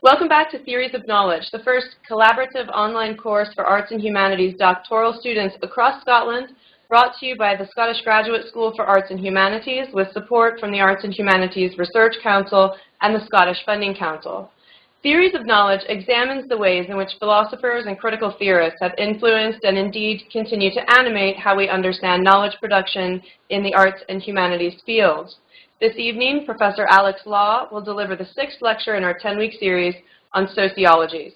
Welcome back to Theories of Knowledge, the first collaborative online course for Arts and Humanities doctoral students across Scotland, brought to you by the Scottish Graduate School for Arts and Humanities with support from the Arts and Humanities Research Council and the Scottish Funding Council. Theories of Knowledge examines the ways in which philosophers and critical theorists have influenced and indeed continue to animate how we understand knowledge production in the arts and humanities field. This evening, Professor Alex Law will deliver the 6th lecture in our 10-week series on sociologies.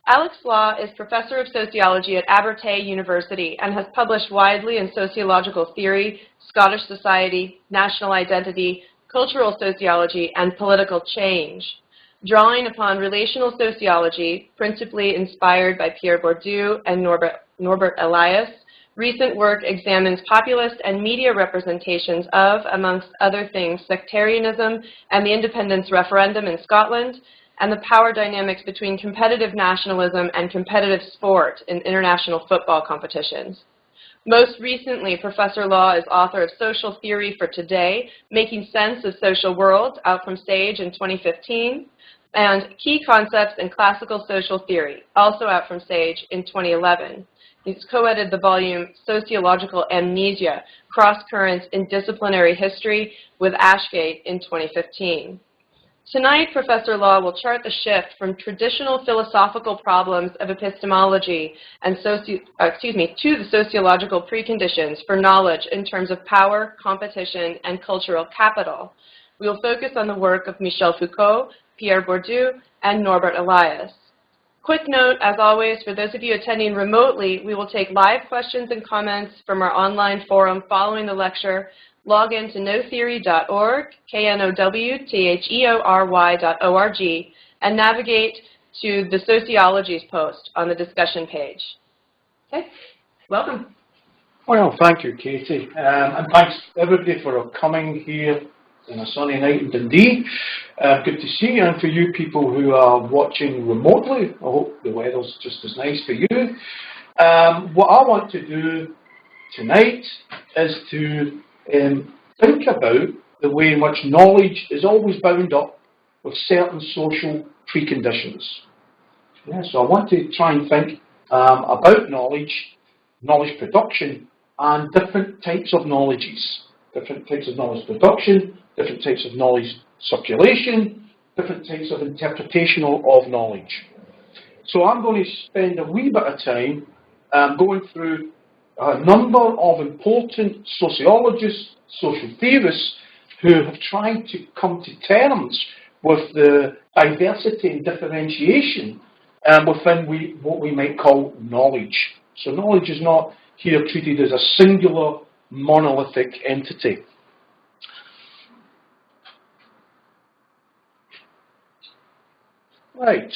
Alex Law is Professor of Sociology at Abertay University and has published widely in sociological theory, Scottish society, national identity, cultural sociology, and political change. Drawing upon relational sociology, principally inspired by Pierre Bourdieu and Norbert Elias, recent work examines populist and media representations of, amongst other things, sectarianism and the independence referendum in Scotland, and the power dynamics between competitive nationalism and competitive sport in international football competitions. Most recently, Professor Law is author of Social Theory for Today, Making Sense of Social Worlds, out from Sage in 2015, and Key Concepts in Classical Social Theory, also out from Sage in 2011. He's co-edited the volume Sociological Amnesia, Cross-Currents in Disciplinary History with Ashgate in 2015. Tonight, Professor Law will chart the shift from traditional philosophical problems of epistemology and to the sociological preconditions for knowledge in terms of power, competition, and cultural capital. We will focus on the work of Michel Foucault, Pierre Bourdieu, and Norbert Elias. Quick note, as always, for those of you attending remotely, we will take live questions and comments from our online forum following the lecture. Log in to knowtheory.org, knowtheory.org, and navigate to the Sociologies post on the discussion page. Okay, welcome. Well, thank you, Katie, and thanks everybody for coming here on a sunny night in Dundee. Good to see you, and for you people who are watching remotely, I hope the weather's just as nice for you. What I want to do tonight is to think about the way in which knowledge is always bound up with certain social preconditions. Yeah, so I want to try and think about knowledge production, and different types of knowledges. Different types of knowledge production, different types of knowledge circulation, different types of interpretation of knowledge. So I'm going to spend a wee bit of time going through a number of important sociologists, social theorists, who have tried to come to terms with the diversity and differentiation within what we might call knowledge. So knowledge is not here treated as a singular, monolithic entity. Right.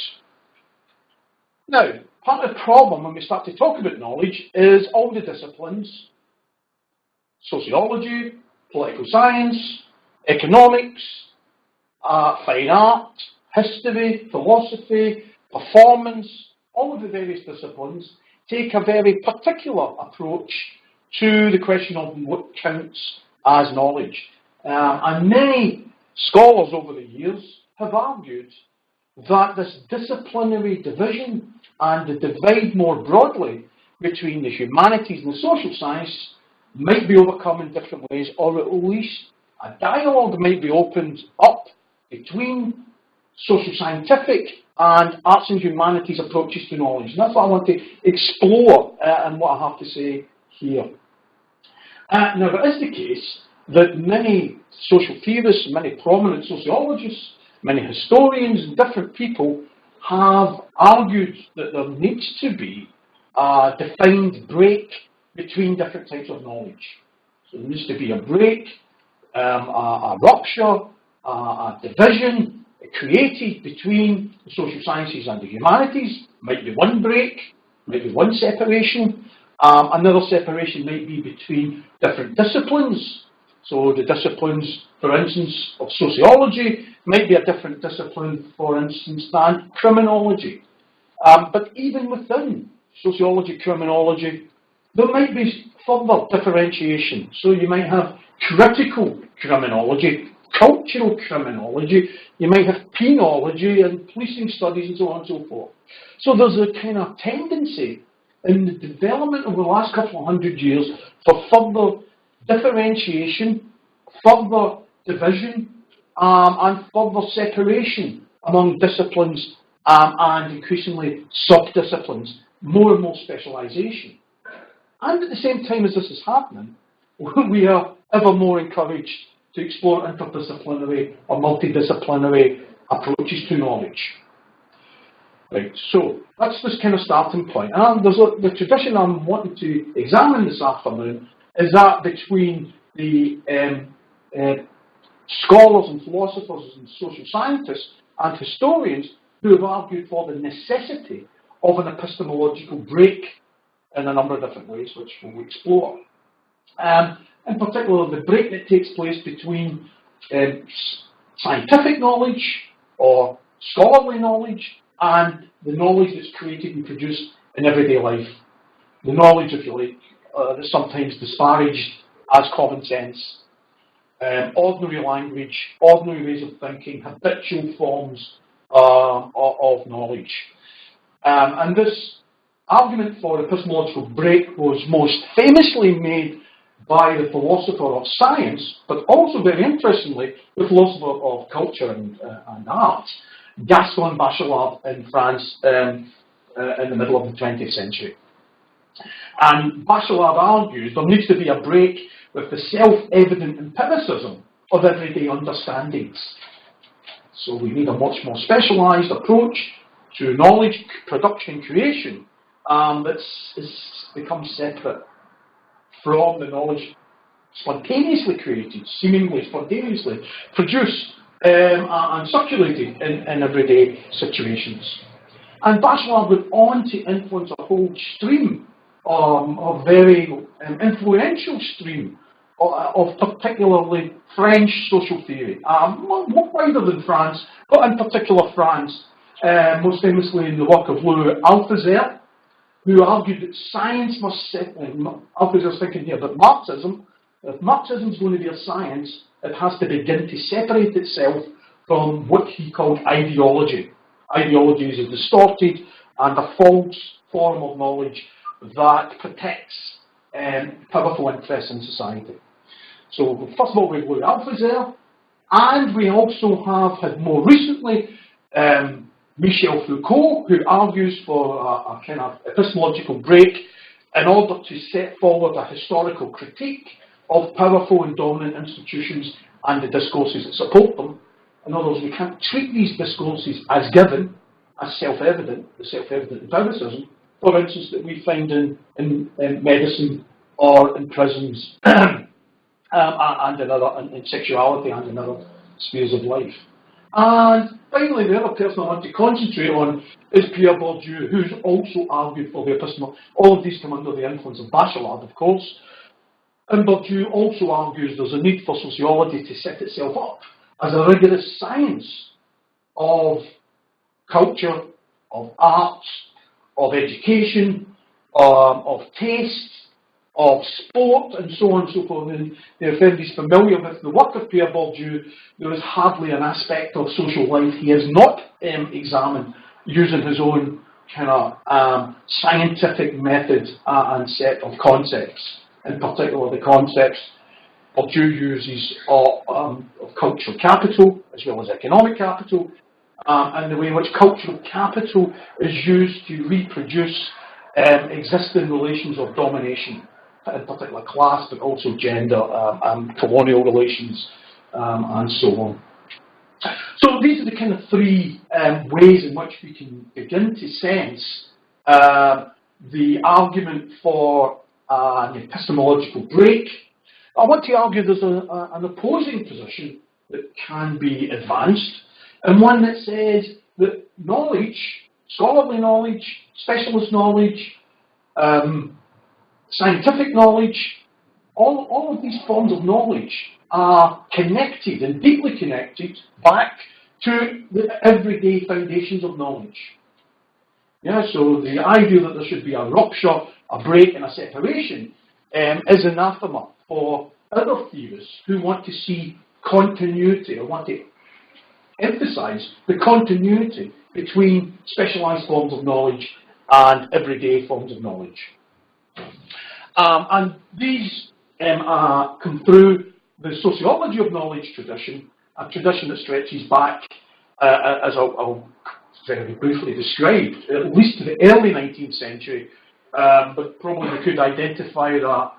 Now, part of the problem when we start to talk about knowledge is all the disciplines, sociology, political science, economics, fine art, history, philosophy, performance, all of the various disciplines take a very particular approach to the question of what counts as knowledge. And many scholars over the years have argued that this disciplinary division and the divide more broadly between the humanities and the social science might be overcome in different ways, or at least a dialogue might be opened up between social scientific and arts and humanities approaches to knowledge. And that's what I want to explore and what I have to say here. Now, it is the case that many social theorists, many prominent sociologists, many historians and different people have argued that there needs to be a defined break between different types of knowledge. So there needs to be a break, a rupture, a division created between the social sciences and the humanities. Might be one break, might be one separation. Another separation might be between different disciplines. So the disciplines, for instance, of sociology might be a different discipline, for instance, than criminology. But even within sociology, criminology, there might be further differentiation. So you might have critical criminology, cultural criminology, you might have penology and policing studies and so on and so forth. So there's a kind of tendency in the development over the last couple of hundred years for further differentiation, further division, and further separation among disciplines and increasingly sub-disciplines, more and more specialisation. And at the same time as this is happening, we are ever more encouraged to explore interdisciplinary or multidisciplinary approaches to knowledge. Right, so that's this kind of starting point. And the tradition I'm wanting to examine this afternoon is that between the scholars and philosophers and social scientists and historians who have argued for the necessity of an epistemological break in a number of different ways, which we'll explore. In particular, the break that takes place between scientific knowledge or scholarly knowledge and the knowledge that's created and produced in everyday life. The knowledge, if you like, that's sometimes disparaged as common sense. Ordinary language, ordinary ways of thinking, habitual forms of knowledge. And this argument for epistemological break was most famously made by the philosopher of science, but also very interestingly, the philosopher of culture and art, Gaston Bachelard in France in the middle of the 20th century. And Bachelard argues there needs to be a break with the self-evident empiricism of everyday understandings. So we need a much more specialised approach to knowledge production and creation that's becomes separate from the knowledge spontaneously created, seemingly spontaneously produced and circulated in everyday situations. And Bachelard went on to influence a whole stream, a very influential stream of particularly French social theory, more wider than France, but in particular France, most famously in the work of Louis Althusser, who argued that science must Althusser's thinking here about Marxism. If Marxism is going to be a science, it has to begin to separate itself from what he called ideology. Ideology is a distorted and a false form of knowledge that protects powerful interests in society. So, first of all, we have Louis Althusser, and we also have had more recently Michel Foucault, who argues for a kind of epistemological break in order to set forward a historical critique of powerful and dominant institutions and the discourses that support them. In other words, we can't treat these discourses as given, as self-evident, the self-evident empiricism, for instance, that we find in medicine or in prisons and in sexuality and in other spheres of life. And finally, the other person I want to concentrate on is Pierre Bourdieu, who's also argued for the epistemology. All of these come under the influence of Bachelard, of course. And Bourdieu also argues there's a need for sociology to set itself up as a rigorous science of culture, of arts, of education, of taste, of sport, and so on and so forth. And if anybody's familiar with the work of Pierre Bourdieu, there is hardly an aspect of social life he has not examined using his own kind of scientific method and set of concepts. In particular, the concepts Bourdieu uses of cultural capital as well as economic capital, and the way in which cultural capital is used to reproduce existing relations of domination, in particular class, but also gender, colonial relations, and so on. So these are the kind of three ways in which we can begin to sense the argument for an epistemological break. I want to argue there's an opposing position that can be advanced, and one that says that knowledge, scholarly knowledge, specialist knowledge, scientific knowledge, all of these forms of knowledge are connected and deeply connected back to the everyday foundations of knowledge. Yeah, so the idea that there should be a rupture, a break, and a separation is anathema for other theorists who want to see continuity. I want to emphasise the continuity between specialised forms of knowledge and everyday forms of knowledge. And these come through the sociology of knowledge tradition, a tradition that stretches back, as I'll very briefly describe, at least to the early 19th century, but probably we could identify that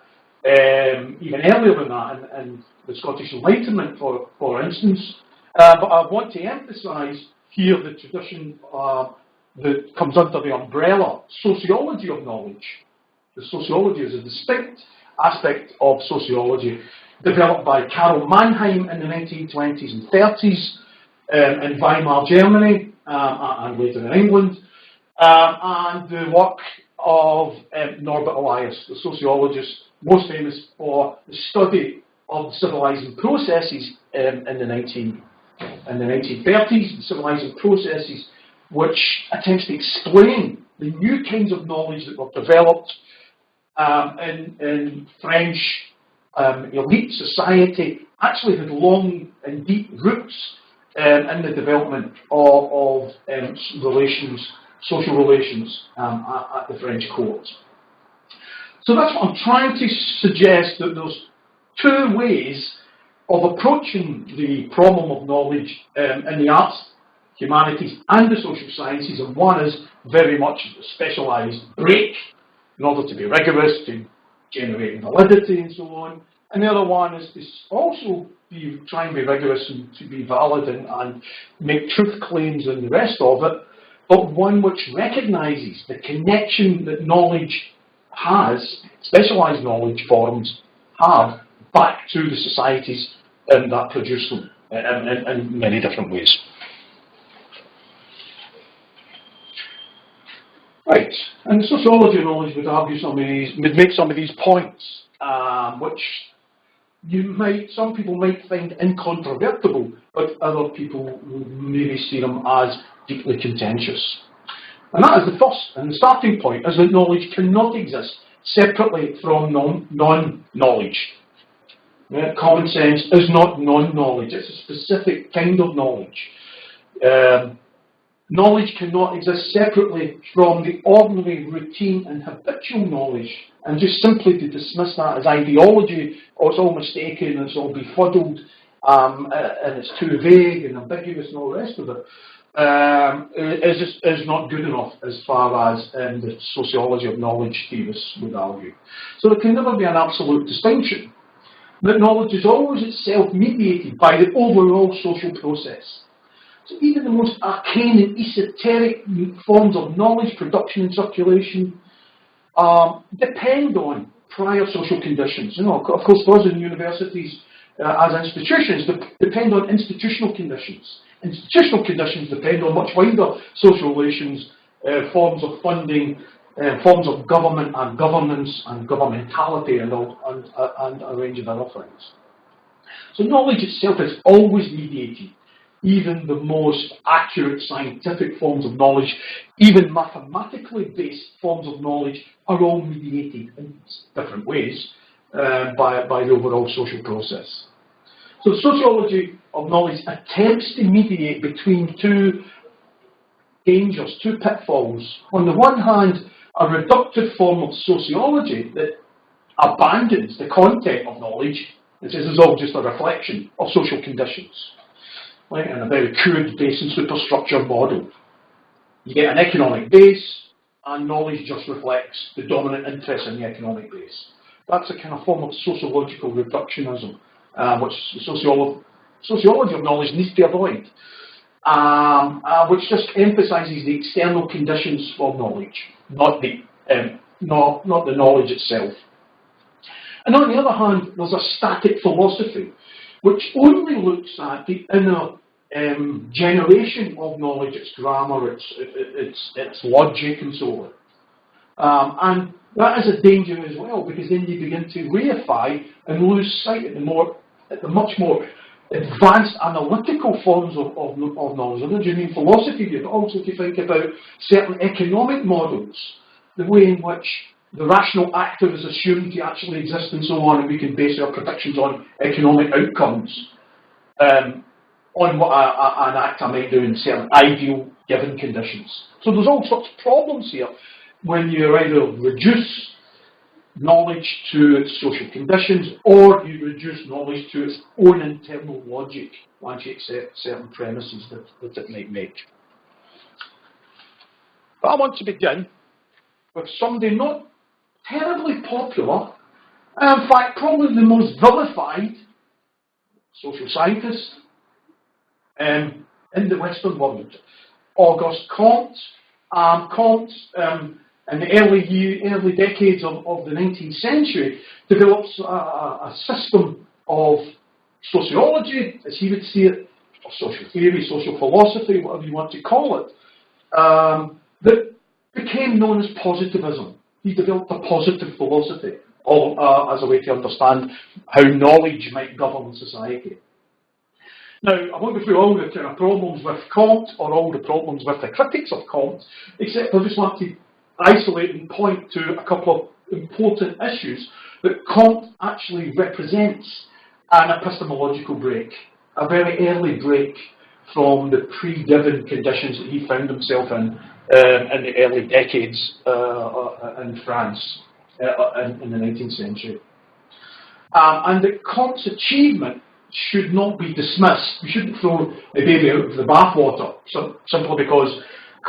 even earlier than that in the Scottish Enlightenment, for instance. But I want to emphasise here the tradition that comes under the umbrella sociology of knowledge. The sociology is a distinct aspect of sociology developed by Karl Mannheim in the 1920s and 30s in Weimar, Germany, and later in England, and the work of Norbert Elias, the sociologist most famous for the study of civilizing processes in the 1930s, the civilizing processes which attempts to explain the new kinds of knowledge that were developed in French elite society, actually had long and deep roots in the development of relations, social relations at the French court. So that's what I'm trying to suggest, that there's two ways of approaching the problem of knowledge in the arts, humanities and the social sciences, and one is very much a specialised break in order to be rigorous, to generate validity and so on, and the other one is to also try and be rigorous and to be valid and make truth claims and the rest of it, but one which recognises the connection that knowledge has, specialised knowledge forms have, back to the societies that produce them in many different ways. Right, and sociology of knowledge would argue would make some of these points, which some people might find incontrovertible, but other people would maybe see them as deeply contentious. And that is the first and the starting point, is that knowledge cannot exist separately from non-knowledge. Common sense is not non-knowledge, it's a specific kind of knowledge. Knowledge cannot exist separately from the ordinary, routine and habitual knowledge, and just simply to dismiss that as ideology, or it's all mistaken, it's all befuddled, and it's too vague and ambiguous and all the rest of it, is not good enough as far as the sociology of knowledge theorists would argue. So there can never be an absolute distinction. That knowledge is always itself mediated by the overall social process. So even the most arcane and esoteric forms of knowledge production and circulation depend on prior social conditions. You know, of course, those in universities as institutions depend on institutional conditions. Institutional conditions depend on much wider social relations, forms of funding, forms of government and governance and governmentality and a range of other things. So knowledge itself is always mediated. Even the most accurate scientific forms of knowledge, even mathematically based forms of knowledge, are all mediated in different ways by the overall social process. So sociology of knowledge attempts to mediate between two dangers, two pitfalls. On the one hand, a reductive form of sociology that abandons the content of knowledge and says it's all just a reflection of social conditions. Right, in a very crude base and superstructure model. You get an economic base, and knowledge just reflects the dominant interest in the economic base. That's a kind of form of sociological reductionism, which sociology of knowledge needs to avoid, which just emphasises the external conditions for knowledge, not the knowledge itself. And on the other hand, there's a static philosophy, which only looks at the inner generation of knowledge, its grammar, its logic, and so on. And that is a danger as well, because then you begin to reify and lose sight of the much more advanced analytical forms of knowledge. I don't just mean philosophy, but also to think about certain economic models, the way in which the rational actor is assumed to actually exist and so on, and we can base our predictions on economic outcomes. on what an actor might do in certain ideal given conditions. So there's all sorts of problems here when you either reduce knowledge to its social conditions or you reduce knowledge to its own internal logic once you accept certain premises that it might make. But I want to begin with somebody not terribly popular, in fact probably the most vilified social scientist in the Western world, Auguste Comte. Comte, in the early decades of the 19th century, develops a system of sociology, as he would see it, or social theory, social philosophy, whatever you want to call it, that became known as positivism. He developed a positive philosophy as a way to understand how knowledge might govern society. Now, I won't go through all the kind of problems with Comte or all the problems with the critics of Comte, except I just want to isolate and point to a couple of important issues that Comte actually represents an epistemological break, a very early break from the pre-given conditions that he found himself in the early decades in France in the 19th century. And that Comte's achievement should not be dismissed. We shouldn't throw the baby out of the bathwater simply because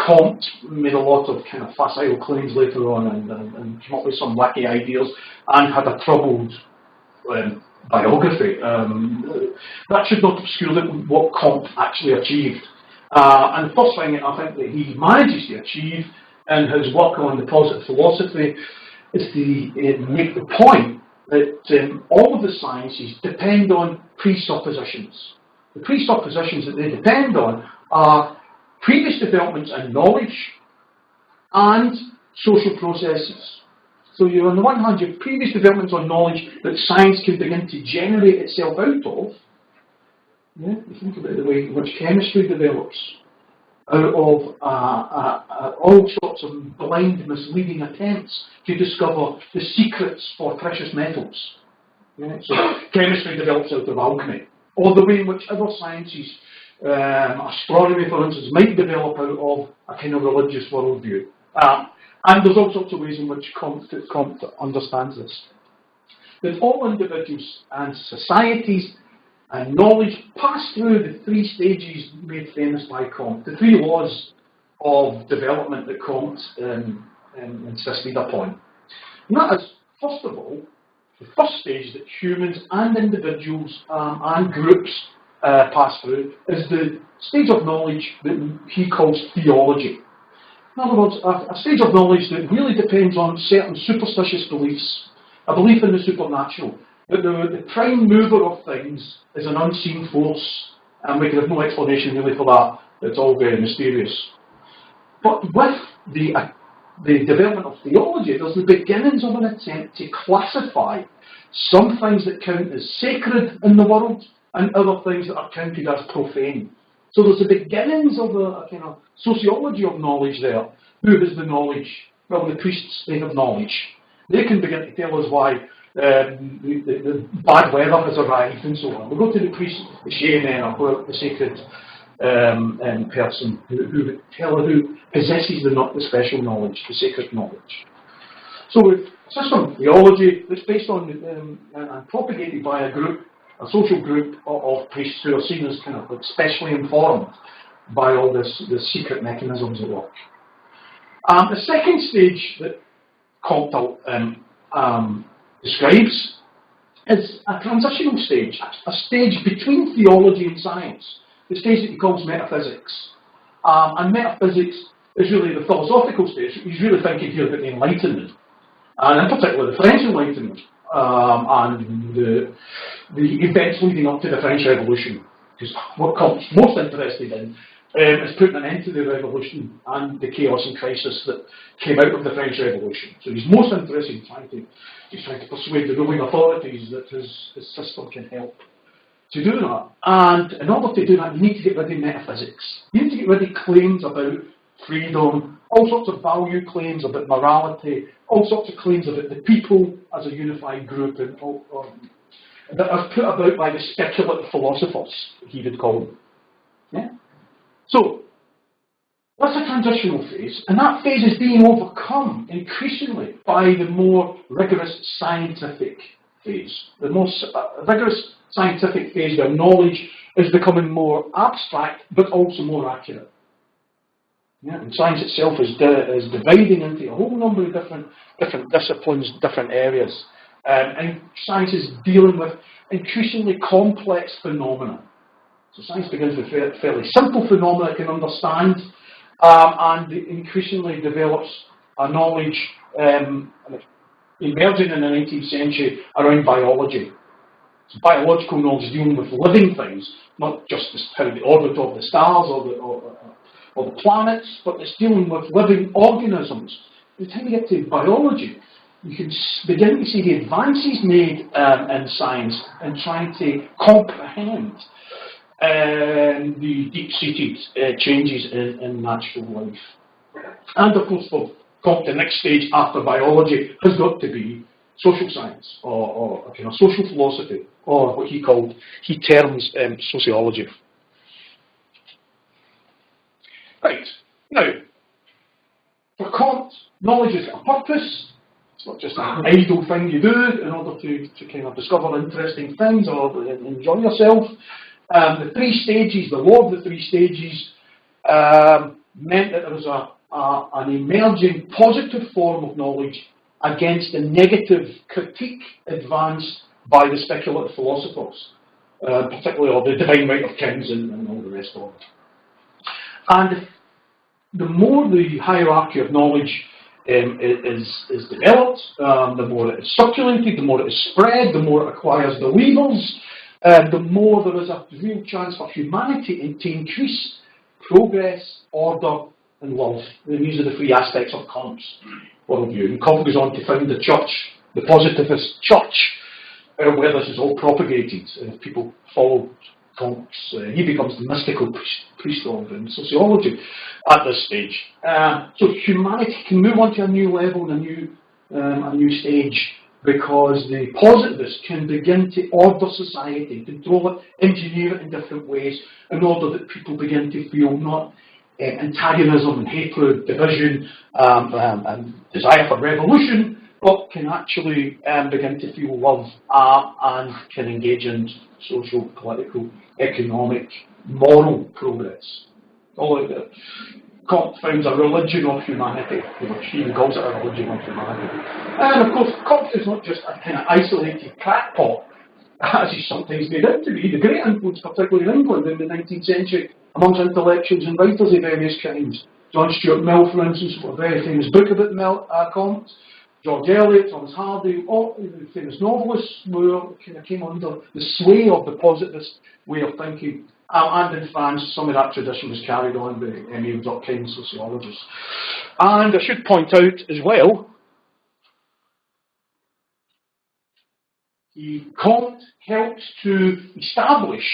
Comte made a lot of kind of facile claims later on and came up with some wacky ideas and had a troubled biography. That should not obscure what Comte actually achieved. And the first thing I think that he manages to achieve in his work on the positive philosophy is to make the point that all of the sciences depend on presuppositions. The presuppositions that they depend on are previous developments in knowledge and social processes. So you, on the one hand, you have previous developments on knowledge that science can begin to generate itself out of. Yeah, you think about the way in which chemistry develops out of all sorts of blind, misleading attempts to discover the secrets for precious metals. Yeah, so chemistry develops out of alchemy, or the way in which other sciences, astronomy, for instance, might develop out of a kind of religious worldview. And there's all sorts of ways in which Comte understands this. That all individuals and societies and knowledge pass through the three stages made famous by Comte, the three laws of development that Comte insisted upon. And that is, first of all, the first stage that humans and individuals and groups pass through is the stage of knowledge that he calls theology. In other words, a stage of knowledge that really depends on certain superstitious beliefs, a belief in the supernatural, that the prime mover of things is an unseen force, and we can have no explanation really for that. It's all very mysterious. But with the development of theology, there's the beginnings of an attempt to classify some things that count as sacred in the world and other things that are counted as profane. So there's the beginnings of a kind of sociology of knowledge there. Who has the knowledge? Well, the priests, they have knowledge. They can begin to tell us why the bad weather has arrived and so on. We'll go to the priest, the shaman, or the sacred person who would tell her who possesses the special knowledge, the sacred knowledge. So with system theology that's based on and propagated by a group, a social group of priests who are seen as kind of like specially informed by all the secret mechanisms at work. The second stage that Comte describes is a transitional stage, a stage between theology and science, the stage that he calls metaphysics. And metaphysics is really the philosophical stage. He's really thinking here about the Enlightenment, and in particular the French Enlightenment, and the events leading up to the French Revolution. Because what Comte's most interested in is putting an end to the revolution and the chaos and crisis that came out of the French Revolution. So he's most interested in trying to persuade the ruling authorities that his system can help to do that. And in order to do that, you need to get rid of metaphysics. You need to get rid of claims about freedom, all sorts of value claims about morality, all sorts of claims about the people as a unified group, and that are put about by the speculative philosophers, he would call them. Yeah? So, that's a transitional phase, and that phase is being overcome increasingly by the more rigorous scientific phase. The most rigorous scientific phase where knowledge is becoming more abstract, but also more accurate. Yeah, and science itself is dividing into a whole number of different disciplines, different areas. And science is dealing with increasingly complex phenomena. So science begins with fairly simple phenomena it can understand, and increasingly develops a knowledge emerging in the 19th century around biology. So biological knowledge dealing with living things, not just how the orbit of the stars or the planets, but it's dealing with living organisms. By the time you get to biology, you can begin to see the advances made in science in trying to comprehend the deep-seated changes in natural life. And of course, for the next stage after biology has got to be social science, or kind of social philosophy, or what he terms sociology. Right, now, for Kant, knowledge is a purpose. It's not just an idle thing you do in order to kind of discover interesting things or enjoy yourself. The three stages, the law of the three stages, meant that there was an emerging positive form of knowledge against the negative critique advanced by the speculative philosophers, particularly of the divine right of kings and all the rest of it. And the more the hierarchy of knowledge is developed, the more it is circulated, the more it is spread, the more it acquires believers, the more there is a real chance for humanity to increase progress, order, and love. And these are the three aspects of Kant's worldview. And Kant goes on to found the church, the positivist church, where this is all propagated. And if people follow Kant's, he becomes the mystical priest of in sociology at this stage. So humanity can move on to a new level and a new stage, because the positivists can begin to order society, control it, engineer it in different ways, in order that people begin to feel not antagonism and hatred, division, and desire for revolution, but can actually begin to feel love and can engage in social, political, economic, moral progress. All of it. Kant founds a religion of humanity. He calls it a religion of humanity. And of course, Kant is not just a kind of isolated crackpot, as he's sometimes made out to be. The great influence, particularly in England in the 19th century, amongst intellectuals and writers of various kinds. John Stuart Mill, for instance, wrote a very famous book about Kant. George Eliot, Thomas Hardy, all the famous novelists were kind of came under the sway of the positivist way of thinking. And in France, some of that tradition was carried on by Emile Durkheim, sociologists. And I should point out as well, Kant helped to establish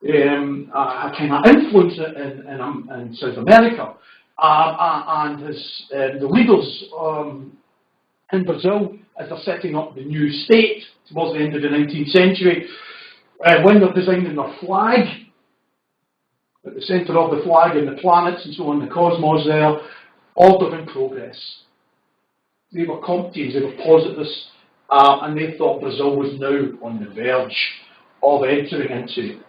a kind of influence in South America, and the leaders in Brazil, as they're setting up the new state towards the end of the 19th century, when they're designing their flag, at the centre of the flag and the planets and so on, the cosmos there, order and progress. They were Comteans, they were positivists, and they thought Brazil was now on the verge of entering into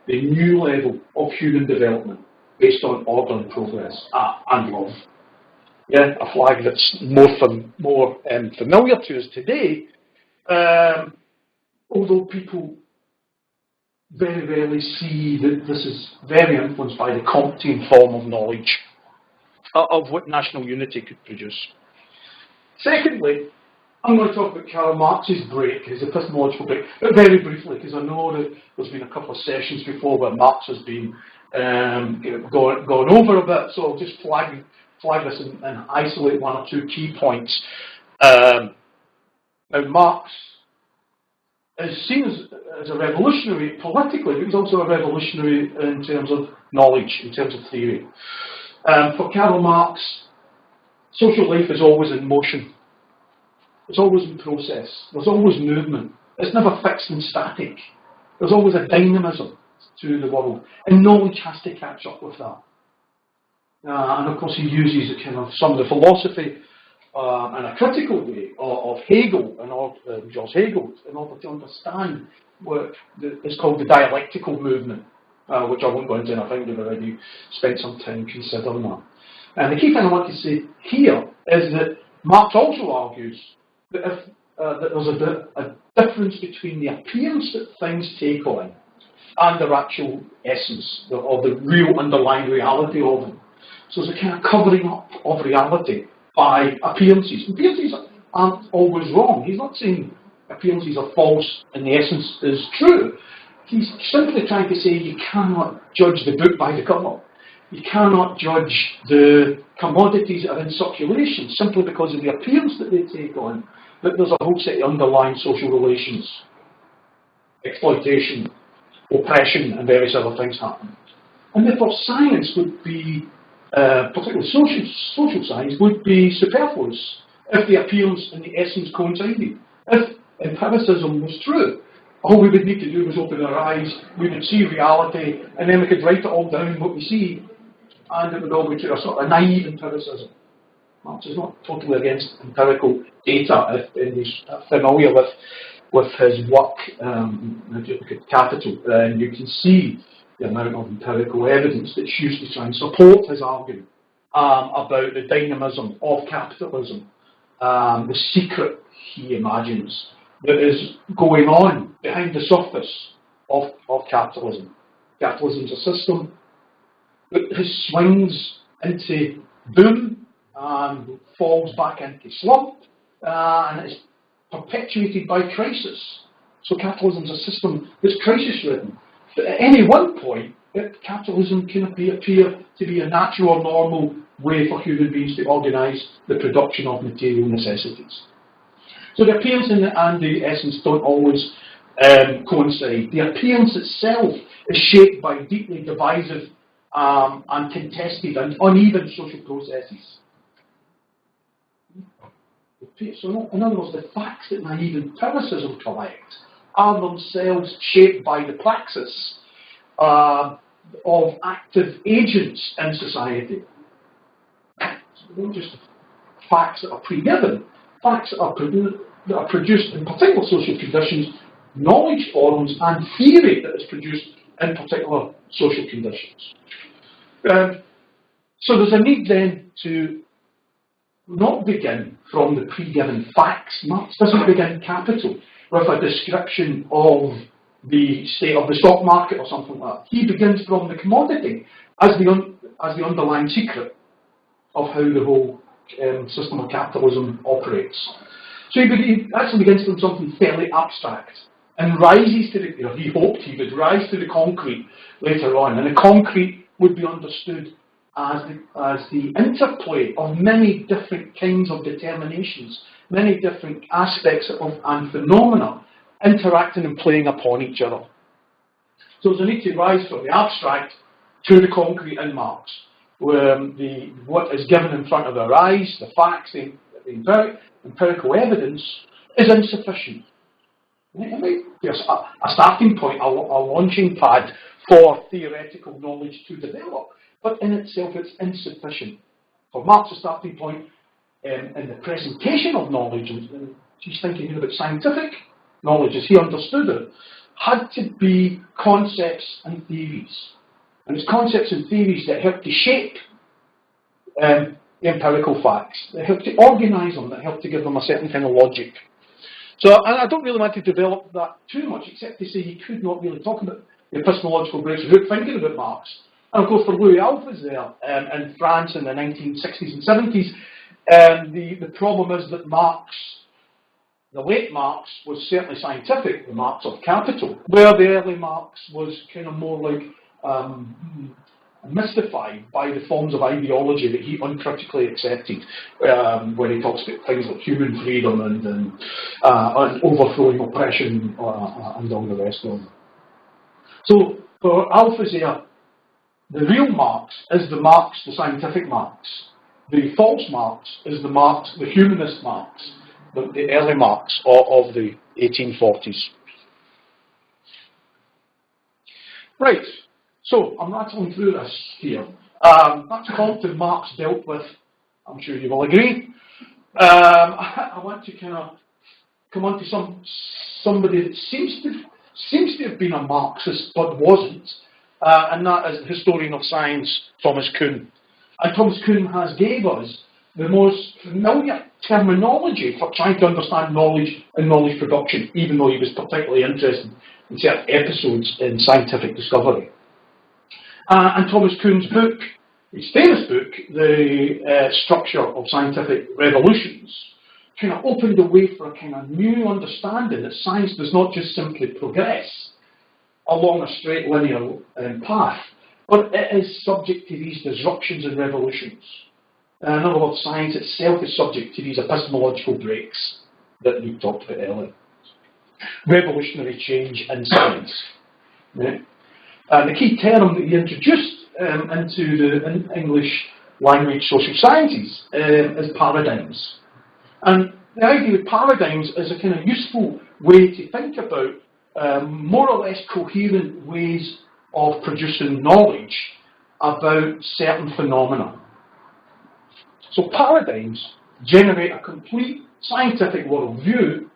the new level of human development based on order and progress and love. Yeah, a flag that's more familiar to us today, although people very rarely see that this is very influenced by the Comtean form of knowledge of what national unity could produce. Secondly, I'm going to talk about Karl Marx's break, his epistemological break, but very briefly, because I know that there's been a couple of sessions before where Marx has been gone over a bit, so I'll just flag this and isolate one or two key points. Now, Marx is seen as a revolutionary politically, but he's also a revolutionary in terms of knowledge, in terms of theory. For Karl Marx, social life is always in motion. It's always in process. There's always movement. It's never fixed and static. There's always a dynamism to the world, and knowledge has to catch up with that. And of course, he uses kind of some of the philosophy in a critical way of Hegel and George Hegel in order to understand what is called the dialectical movement, which I won't go into, and I think we've already spent some time considering that. And the key thing I want to say here is that Marx also argues that that there's a difference between the appearance that things take on and their actual essence, or the real underlying reality of them. So there's a kind of covering up of reality by appearances. Appearances aren't always wrong. He's not saying appearances are false and the essence is true. He's simply trying to say you cannot judge the book by the cover. You cannot judge the commodities that are in circulation simply because of the appearance that they take on. But there's a whole set of underlying social relations, exploitation, oppression, and various other things happen. And therefore science would be, particularly social science, would be superfluous if the appearance and the essence coincided. If empiricism was true, all we would need to do was open our eyes, we would see reality, and then we could write it all down, what we see, and it would all be true, a sort of naive empiricism. Marx is not totally against empirical data, if anybody's familiar with his work, Capital, and you can see the amount of empirical evidence that's used to try and support his argument about the dynamism of capitalism, the secret, he imagines, that is going on behind the surface of capitalism. Capitalism is a system that swings into boom and falls back into slump, and it's perpetuated by crisis. So capitalism is a system that's crisis-ridden. But at any one point, capitalism can appear to be a natural or normal way for human beings to organise the production of material necessities. So the appearance and the essence don't always coincide. The appearance itself is shaped by deeply divisive and contested and uneven social processes. So in other words, the facts that naive empiricism collect are themselves shaped by the praxis of active agents in society. So they're not just facts that are pre-given, facts that are produced in particular social conditions, knowledge forms, and theory that is produced in particular social conditions. So there's a need then to not begin from the pre-given facts. Marx doesn't begin Capital with a description of the state of the stock market or something like that. He begins from the commodity as the underlying secret of how the whole system of capitalism operates. So he actually begins from something fairly abstract and rises to the, he hoped he would rise to the concrete later on, and the concrete would be understood as the interplay of many different kinds of determinations, many different aspects and phenomena interacting and playing upon each other. So there's a need to rise from the abstract to the concrete in Marx, where what is given in front of our eyes, the facts, the empirical evidence, is insufficient. It might be a starting point, a launching pad for theoretical knowledge to develop, but in itself it's insufficient. For Marx, a starting point in the presentation of knowledge, and he's thinking here about scientific knowledge as he understood it, had to be concepts and theories. And it's concepts and theories that help to shape the empirical facts, that help to organise them, that help to give them a certain kind of logic. So, and I don't really want to develop that too much, except to say he could not really talk about the epistemological breaks without thinking about Marx. And of course, for Louis Alphonse there in France in the 1960s and 70s, the problem is that Marx, the late Marx, was certainly scientific, the Marx of Capital, where the early Marx was kind of more like mystified by the forms of ideology that he uncritically accepted, when he talks about things like human freedom and overthrowing oppression and all the rest of them. So for Althusser, the real Marx is the Marx, the scientific Marx. The false Marx is the Marx, the humanist Marx. the early Marx of the 1840s. Right, so I'm rattling through this here. That's content Marx dealt with, I'm sure you will agree. I want to kind of come on to somebody that seems to have been a Marxist but wasn't, and that is the historian of science, Thomas Kuhn. And Thomas Kuhn has gave us the most familiar terminology for trying to understand knowledge and knowledge production, even though he was particularly interested in certain episodes in scientific discovery. And Thomas Kuhn's book, his famous book, The Structure of Scientific Revolutions, kind of opened the way for a kind of new understanding that science does not just simply progress along a straight linear path, but it is subject to these disruptions and revolutions. In other words, science itself is subject to these epistemological breaks that we talked about earlier. Revolutionary change in science. Yeah. The key term that he introduced into the English language social sciences is paradigms. And the idea of paradigms is a kind of useful way to think about more or less coherent ways of producing knowledge about certain phenomena. So paradigms generate a complete scientific worldview,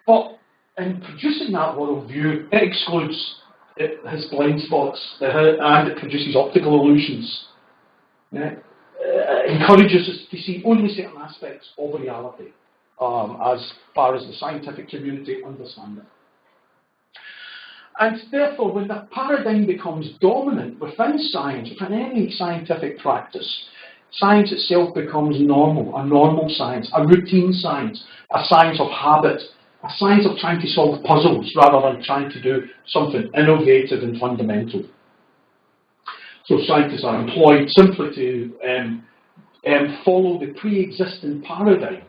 but in producing that worldview, it excludes his blind spots and it produces optical illusions. Yeah. It encourages us to see only certain aspects of reality as far as the scientific community understands it. And therefore, when the paradigm becomes dominant within science, within any scientific practice, science itself becomes normal, a normal science, a routine science, a science of habit, a science of trying to solve puzzles rather than trying to do something innovative and fundamental. So scientists are employed simply to follow the pre-existing paradigm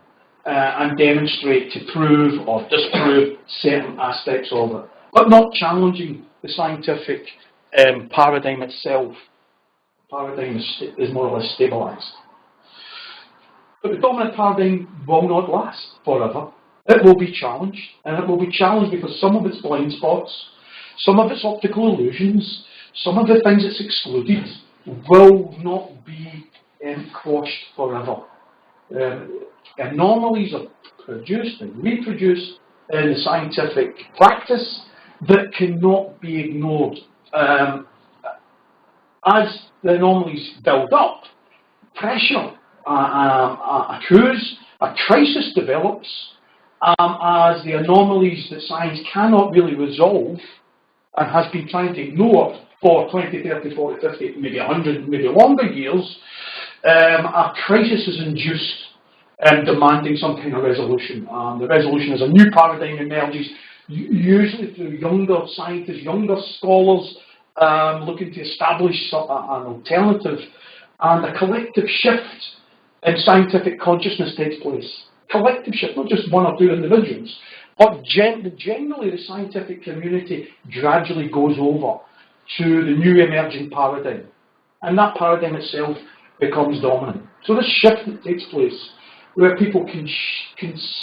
and demonstrate to prove or disprove certain aspects of it, but not challenging the scientific paradigm itself. The paradigm is more or less stabilised. But the dominant paradigm will not last forever. It will be challenged, and it will be challenged because some of its blind spots, some of its optical illusions, some of the things it's excluded will not be quashed forever. Anomalies are produced and reproduced in the scientific practice that cannot be ignored. As the anomalies build up, pressure accrues, a crisis develops, as the anomalies that science cannot really resolve and has been trying to ignore for 20, 30, 40, 50, maybe 100, maybe longer years, a crisis is induced demanding some kind of resolution. The resolution is a new paradigm emerges, usually through younger scientists, younger scholars looking to establish an alternative, and a collective shift in scientific consciousness takes place. Collective shift, not just one or two individuals, but generally the scientific community gradually goes over to the new emerging paradigm. And that paradigm itself becomes dominant. So this shift that takes place, where people can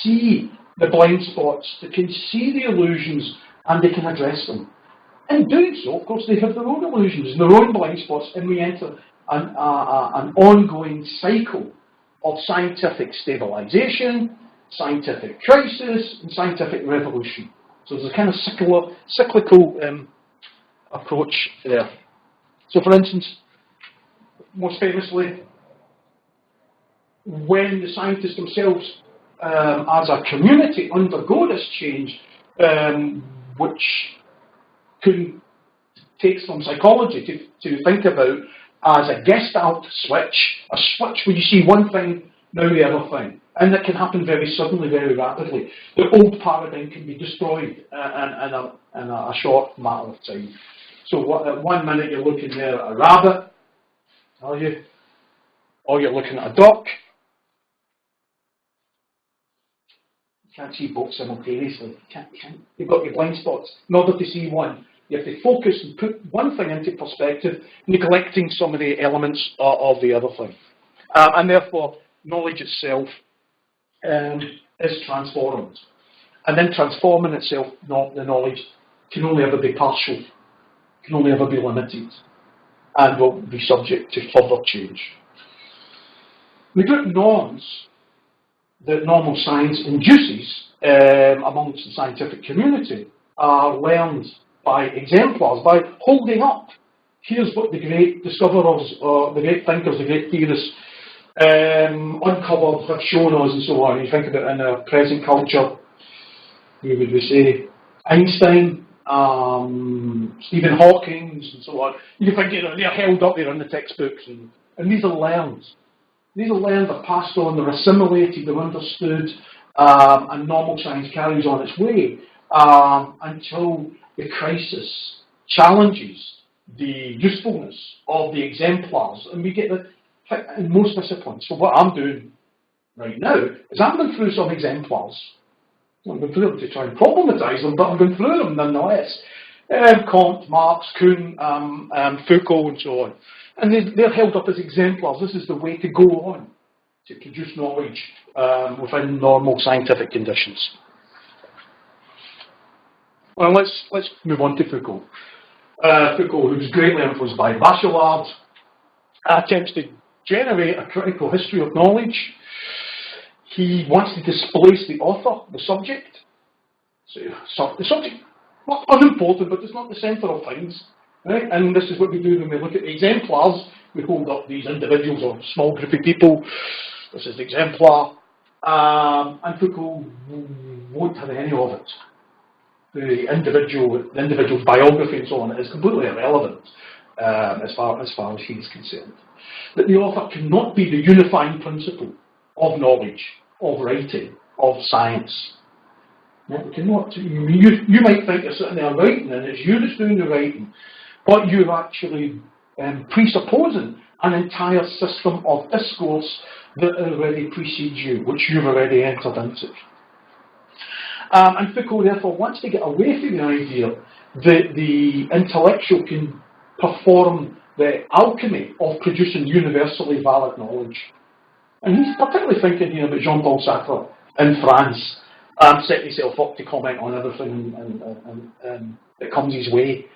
see the blind spots, they can see the illusions, and they can address them. In doing so, of course, they have their own illusions and their own blind spots, and we enter an ongoing cycle of scientific stabilization, scientific crisis, and scientific revolution. So there's a kind of cyclical approach there. So for instance, most famously, when the scientists themselves as a community undergo this change, which can take some psychology to think about as a gestalt switch, a switch where you see one thing, now the other thing. And that can happen very suddenly, very rapidly. The old paradigm can be destroyed in a short matter of time. So 1 minute you're looking there at a rabbit, are you? Or you're looking at a duck. You can't see both simultaneously. You've got your blind spots. In order to see one, you have to focus and put one thing into perspective, neglecting some of the elements of the other thing. And therefore, knowledge itself is transformed. And then transforming itself, the knowledge, can only ever be partial, can only ever be limited, and will be subject to further change. The group norms that normal science induces amongst the scientific community are learned by exemplars, by holding up. Here's what the great discoverers, the great thinkers, the great theorists uncovered, have shown us, and so on. You think about it in our present culture, who would we say? Einstein, Stephen Hawking, and so on. You think, they're held up there in the textbooks, and these are learned. These are learned, they're passed on, they're assimilated, they're understood, and normal science carries on its way until the crisis challenges the usefulness of the exemplars, and we get that in most disciplines. So what I'm doing right now is I'm going through some exemplars. I'm going through them to try and problematise them, but I'm going through them nonetheless. Kant, Marx, Kuhn, Foucault, and so on. And they're held up as exemplars. This is the way to go on to produce knowledge within normal scientific conditions. Well, let's move on to Foucault. Foucault, who was greatly influenced by Bachelard, attempts to generate a critical history of knowledge. He wants to displace the author, the subject. So the subject, not unimportant, but it's not the centre of things. Right? And this is what we do when we look at the exemplars. We hold up these individuals or small group of people. This is the exemplar. And Foucault won't have any of it. The individual's biography and so on is completely irrelevant as far as he's concerned. That the author cannot be the unifying principle of knowledge, of writing, of science. No, it cannot. You might think you're sitting there writing and it's you that's doing the writing, but you're actually presupposing an entire system of discourse that already precedes you, which you've already entered into. And Foucault therefore wants to get away from the idea that the intellectual can perform the alchemy of producing universally valid knowledge. And he's particularly thinking here about Jean-Paul Sartre in France, setting himself up to comment on everything that comes his way,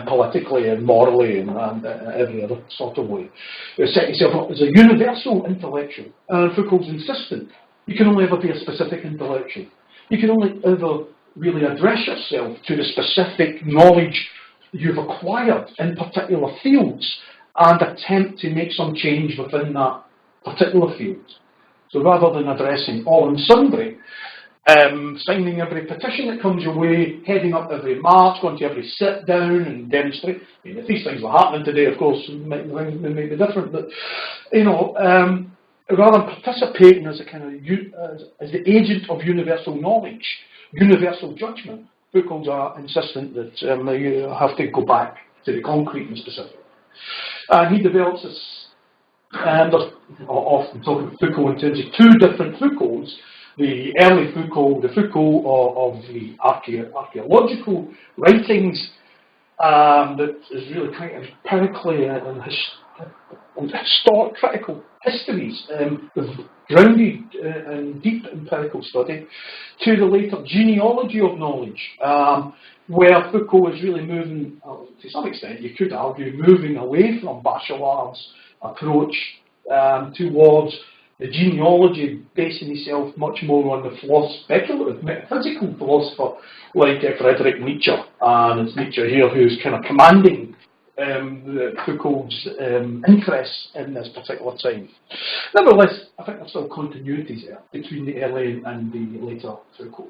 politically and morally and every other sort of way. Setting himself up as a universal intellectual. And Foucault's insistent you can only ever be a specific intellectual. You can only ever really address yourself to the specific knowledge you've acquired in particular fields and attempt to make some change within that particular field. So rather than addressing all and sundry, signing every petition that comes your way, heading up every march, going to every sit down and demonstrate. I mean, if these things were happening today, of course, it might be different. But rather than participating as a kind of as the agent of universal knowledge, universal judgment, Foucault's are insistent that you have to go back to the concrete and specific. And he develops this. Often talking about Foucault in terms of two different Foucaults. The early Foucault, the Foucault of the archaeological writings, that is really quite empirically and historic critical histories, grounded in deep empirical study, to the later genealogy of knowledge, where Foucault is really moving, to some extent you could argue, moving away from Bachelard's approach towards the genealogy, basing himself much more on the speculative, metaphysical philosopher like Friedrich Nietzsche. And it's Nietzsche here who's kind of commanding Foucault's interest in this particular time. Nevertheless, I think there's still continuities there between the early and the later Foucault.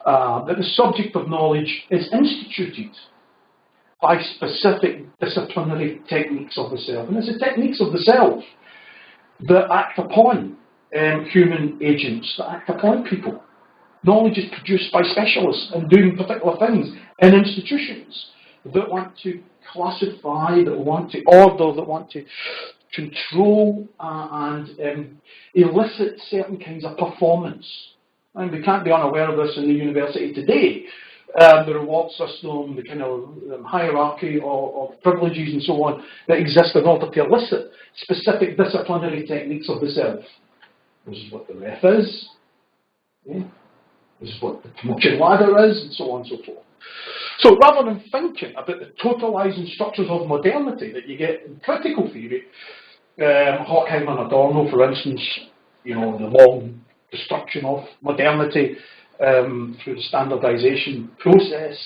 That the subject of knowledge is instituted by specific disciplinary techniques of the self. And it's the techniques of the self that act upon human agents, that act upon people. Knowledge is produced by specialists and doing particular things in institutions that want to classify, that want to order, that want to control and elicit certain kinds of performance. And we can't be unaware of this in the university today. The reward system, the kind of hierarchy of privileges and so on that exist in order to elicit specific disciplinary techniques of the self. This is what the ref is. Yeah? This is what the promotion ladder is, and so on and so forth. So rather than thinking about the totalising structures of modernity that you get in critical theory, Horkheimer and Adorno, for instance, you know, the long destruction of modernity through the standardisation process,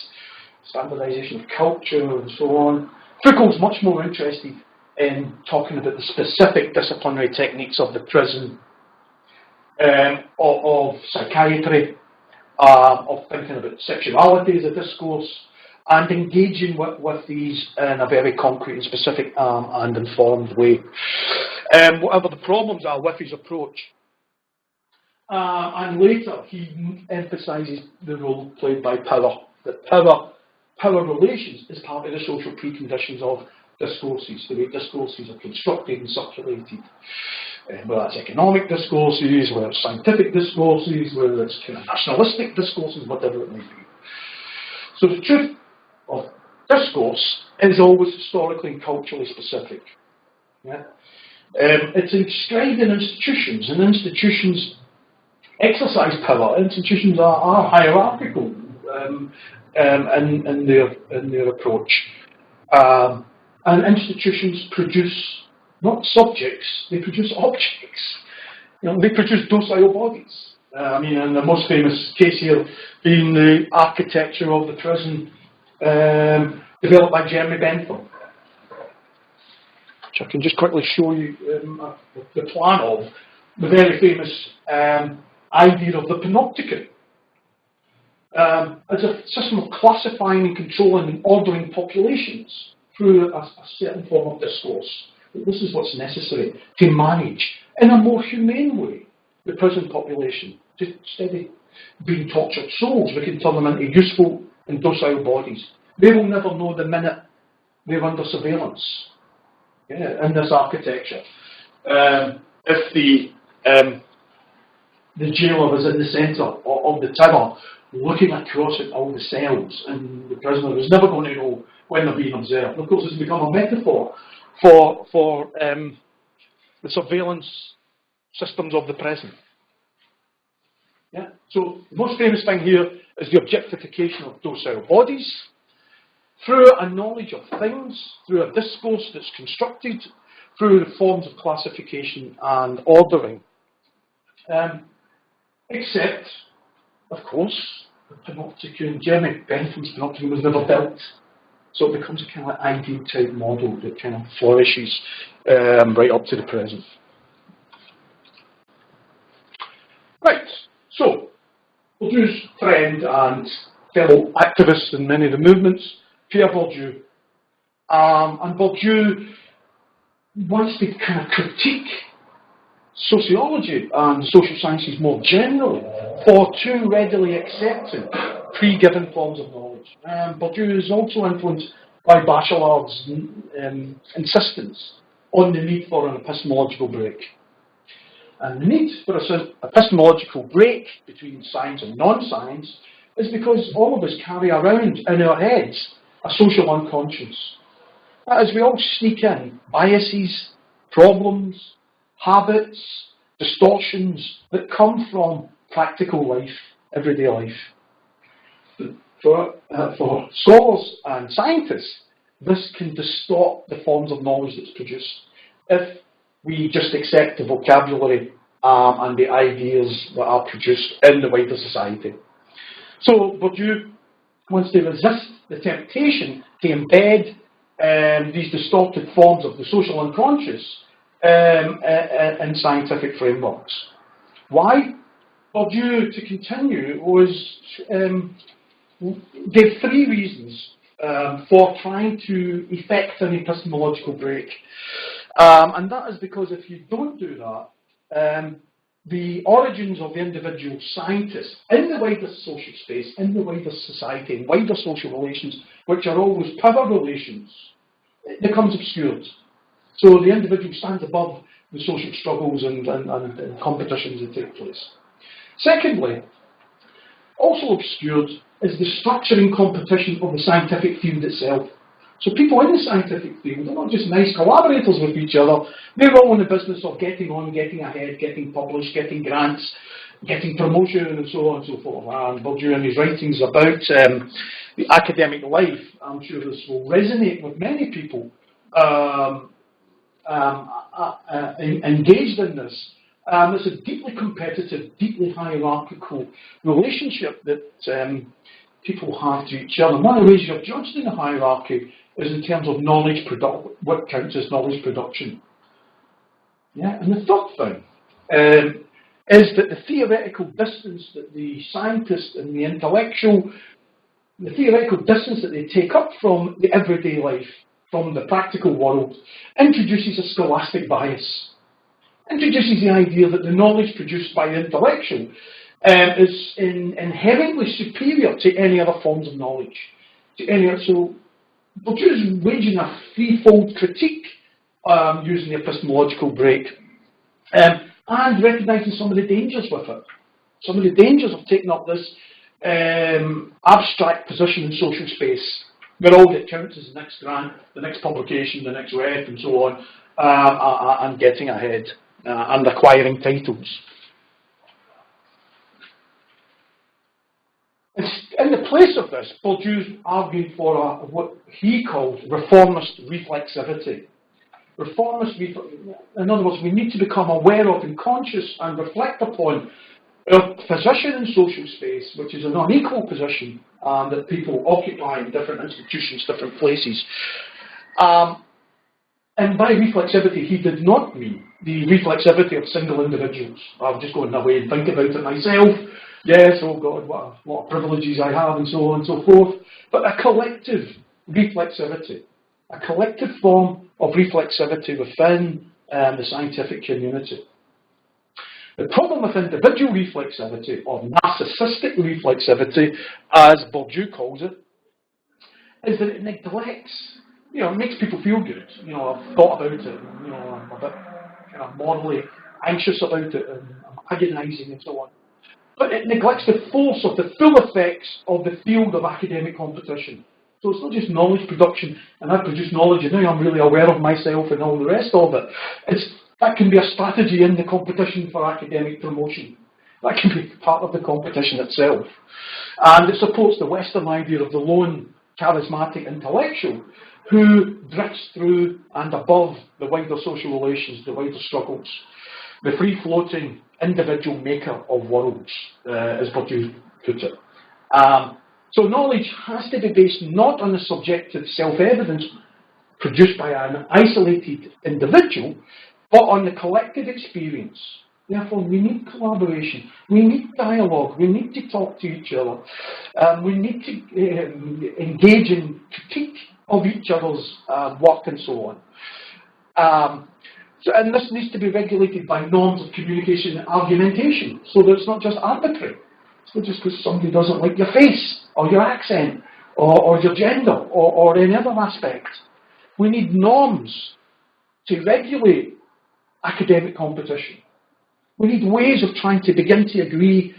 standardisation of culture, and so on. Foucault's much more interested in talking about the specific disciplinary techniques of the prison, of psychiatry, of thinking about sexuality as a discourse, and engaging with these in a very concrete and specific and informed way. Whatever the problems are with his approach. And later he emphasises the role played by power, that power relations is part of the social preconditions of discourses, the way discourses are constructed and circulated. Whether that's economic discourses, whether it's scientific discourses, whether it's kind of nationalistic discourses, whatever it might be. So the truth of discourse is always historically and culturally specific. Yeah? It's inscribed in institutions, and institutions exercise power. Institutions are hierarchical in their approach. And institutions produce not subjects, they produce objects. You know, they produce docile bodies. I mean, and the most famous case here being the architecture of the prison developed by Jeremy Bentham, which I can just quickly show you the plan of, the very famous idea of the panopticon. As a system of classifying and controlling and ordering populations through a certain form of discourse. This is what's necessary to manage, in a more humane way, the prison population. Instead of being tortured souls, we can turn them into useful and docile bodies. They will never know the minute they're under surveillance, in this architecture. If the jailer is in the centre of the tower, looking across at all the cells, and the prisoner is never going to know when they're being observed. And of course, it's become a metaphor for the surveillance systems of the present. Yeah? So the most famous thing here is the objectification of docile bodies through a knowledge of things, through a discourse that's constructed, through the forms of classification and ordering. Except, of course, the panopticon, Jeremy Bentham's panopticon was never built. So it becomes a kind of ideal type model that kind of flourishes right up to the present. Right, so Bourdieu's friend and fellow activist in many of the movements, Pierre Bourdieu. And Bourdieu wants to kind of critique sociology and social sciences more generally for too readily accepting pre-given forms of knowledge. Bourdieu is also influenced by Bachelard's insistence on the need for an epistemological break. And the need for an epistemological break between science and non-science is because all of us carry around in our heads a social unconscious. As we all sneak in biases, problems, habits, distortions that come from practical life, everyday life. For scholars and scientists, this can distort the forms of knowledge that's produced if we just accept the vocabulary and the ideas that are produced in the wider society. So Bourdieu wants to resist the temptation to embed these distorted forms of the social unconscious in scientific frameworks. Why? Bourdieu, to continue, gave three reasons for trying to effect an epistemological break. And that is because if you don't do that, the origins of the individual scientist in the wider social space, in the wider society, in wider social relations, which are always power relations, it becomes obscured. So the individual stands above the social struggles and competitions that take place. Secondly, also obscured is the structuring competition of the scientific field itself. So people in the scientific field are not just nice collaborators with each other, they're all in the business of getting on, getting ahead, getting published, getting grants, getting promotion and so on and so forth. And Bourdieu in his writings about the academic life, I'm sure this will resonate with many people engaged in this. It's a deeply competitive, deeply hierarchical relationship that people have to each other. One of the ways you're judged in the hierarchy is in terms of knowledge production, what counts as knowledge production. Yeah, and the third thing is that the theoretical distance that the scientist and the intellectual, the theoretical distance that they take up from the everyday life, from the practical world, introduces a scholastic bias. Introduces the idea that the knowledge produced by the intellectual is inherently superior to any other forms of knowledge. So Bourdieu is waging a threefold critique using the epistemological break and recognising some of the dangers with it. Some of the dangers of taking up this abstract position in social space, where all that counts is the next grant, the next publication, the next rep, and so on, and getting ahead and acquiring titles. In the place of this, Bourdieu's arguing for what he called reformist reflexivity. In other words, we need to become aware of and conscious and reflect upon our position in social space, which is an unequal position that people occupy in different institutions, different places. And by reflexivity, he did not mean the reflexivity of single individuals. I'll just go in away and think about it myself. Yes, oh God, what privileges I have, and so on and so forth. But a collective reflexivity, a collective form of reflexivity within the scientific community. The problem with individual reflexivity, or narcissistic reflexivity, as Bourdieu calls it, is that it neglects, it makes people feel good. I've thought about it, and, I'm a bit kind of morally anxious about it, and I'm agonising and so on. But it neglects the force of the full effects of the field of academic competition. So it's not just knowledge production, and I produce knowledge, and now I'm really aware of myself and all the rest of it. That can be a strategy in the competition for academic promotion. That can be part of the competition itself. And it supports the Western idea of the lone, charismatic intellectual who drifts through and above the wider social relations, the wider struggles. The free-floating individual maker of worlds, as Bourdieu put it. So knowledge has to be based not on the subjective self-evidence produced by an isolated individual, but on the collective experience. Therefore, we need collaboration, we need dialogue, we need to talk to each other, we need to engage in critique of each other's work and so on. And this needs to be regulated by norms of communication and argumentation, so that it's not just arbitrary. It's not just because somebody doesn't like your face, or your accent, or your gender, or any other aspect. We need norms to regulate academic competition. We need ways of trying to begin to agree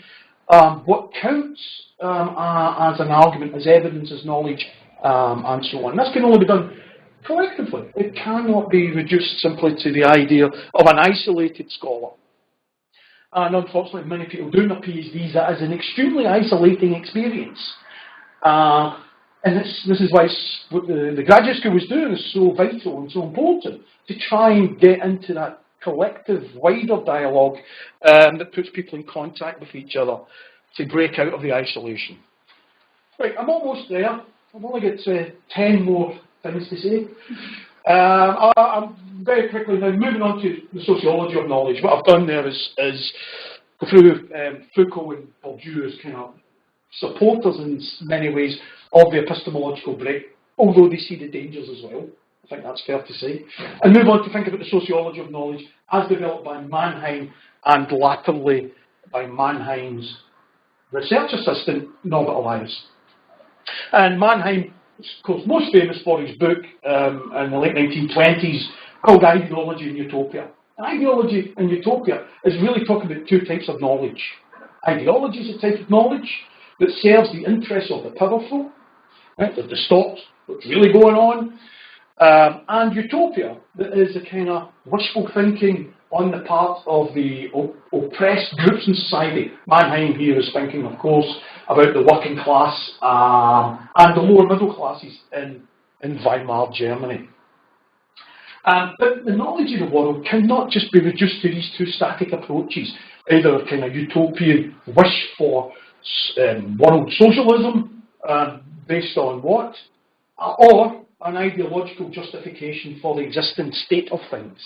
what counts as an argument, as evidence, as knowledge, and so on. This can only be done collectively. It cannot be reduced simply to the idea of an isolated scholar. And unfortunately, many people doing their PhDs, that is an extremely isolating experience. And this is why what the graduate school was doing is so vital and so important, to try and get into that collective, wider dialogue that puts people in contact with each other to break out of the isolation. Right, I'm almost there. I've only got 10 more things to say. I'm very quickly now moving on to the sociology of knowledge. What I've done there is go through Foucault and Bourdieu as kind of supporters in many ways of the epistemological break, although they see the dangers as well. I think that's fair to say. And move on to think about the sociology of knowledge as developed by Mannheim and latterly by Mannheim's research assistant, Norbert Elias. And Mannheim is, of course, most famous for his book in the late 1920s called Ideology and Utopia. And ideology and utopia is really talking about two types of knowledge. Ideology is a type of knowledge that serves the interests of the powerful, right, that distorts what's really going on. And utopia, that is a kind of wishful thinking, on the part of the oppressed groups in society. Mannheim here is thinking, of course, about the working class and the lower middle classes in Weimar, Germany. But the knowledge of the world cannot just be reduced to these two static approaches, either a kind of utopian wish for world socialism, based on what, or an ideological justification for the existing state of things.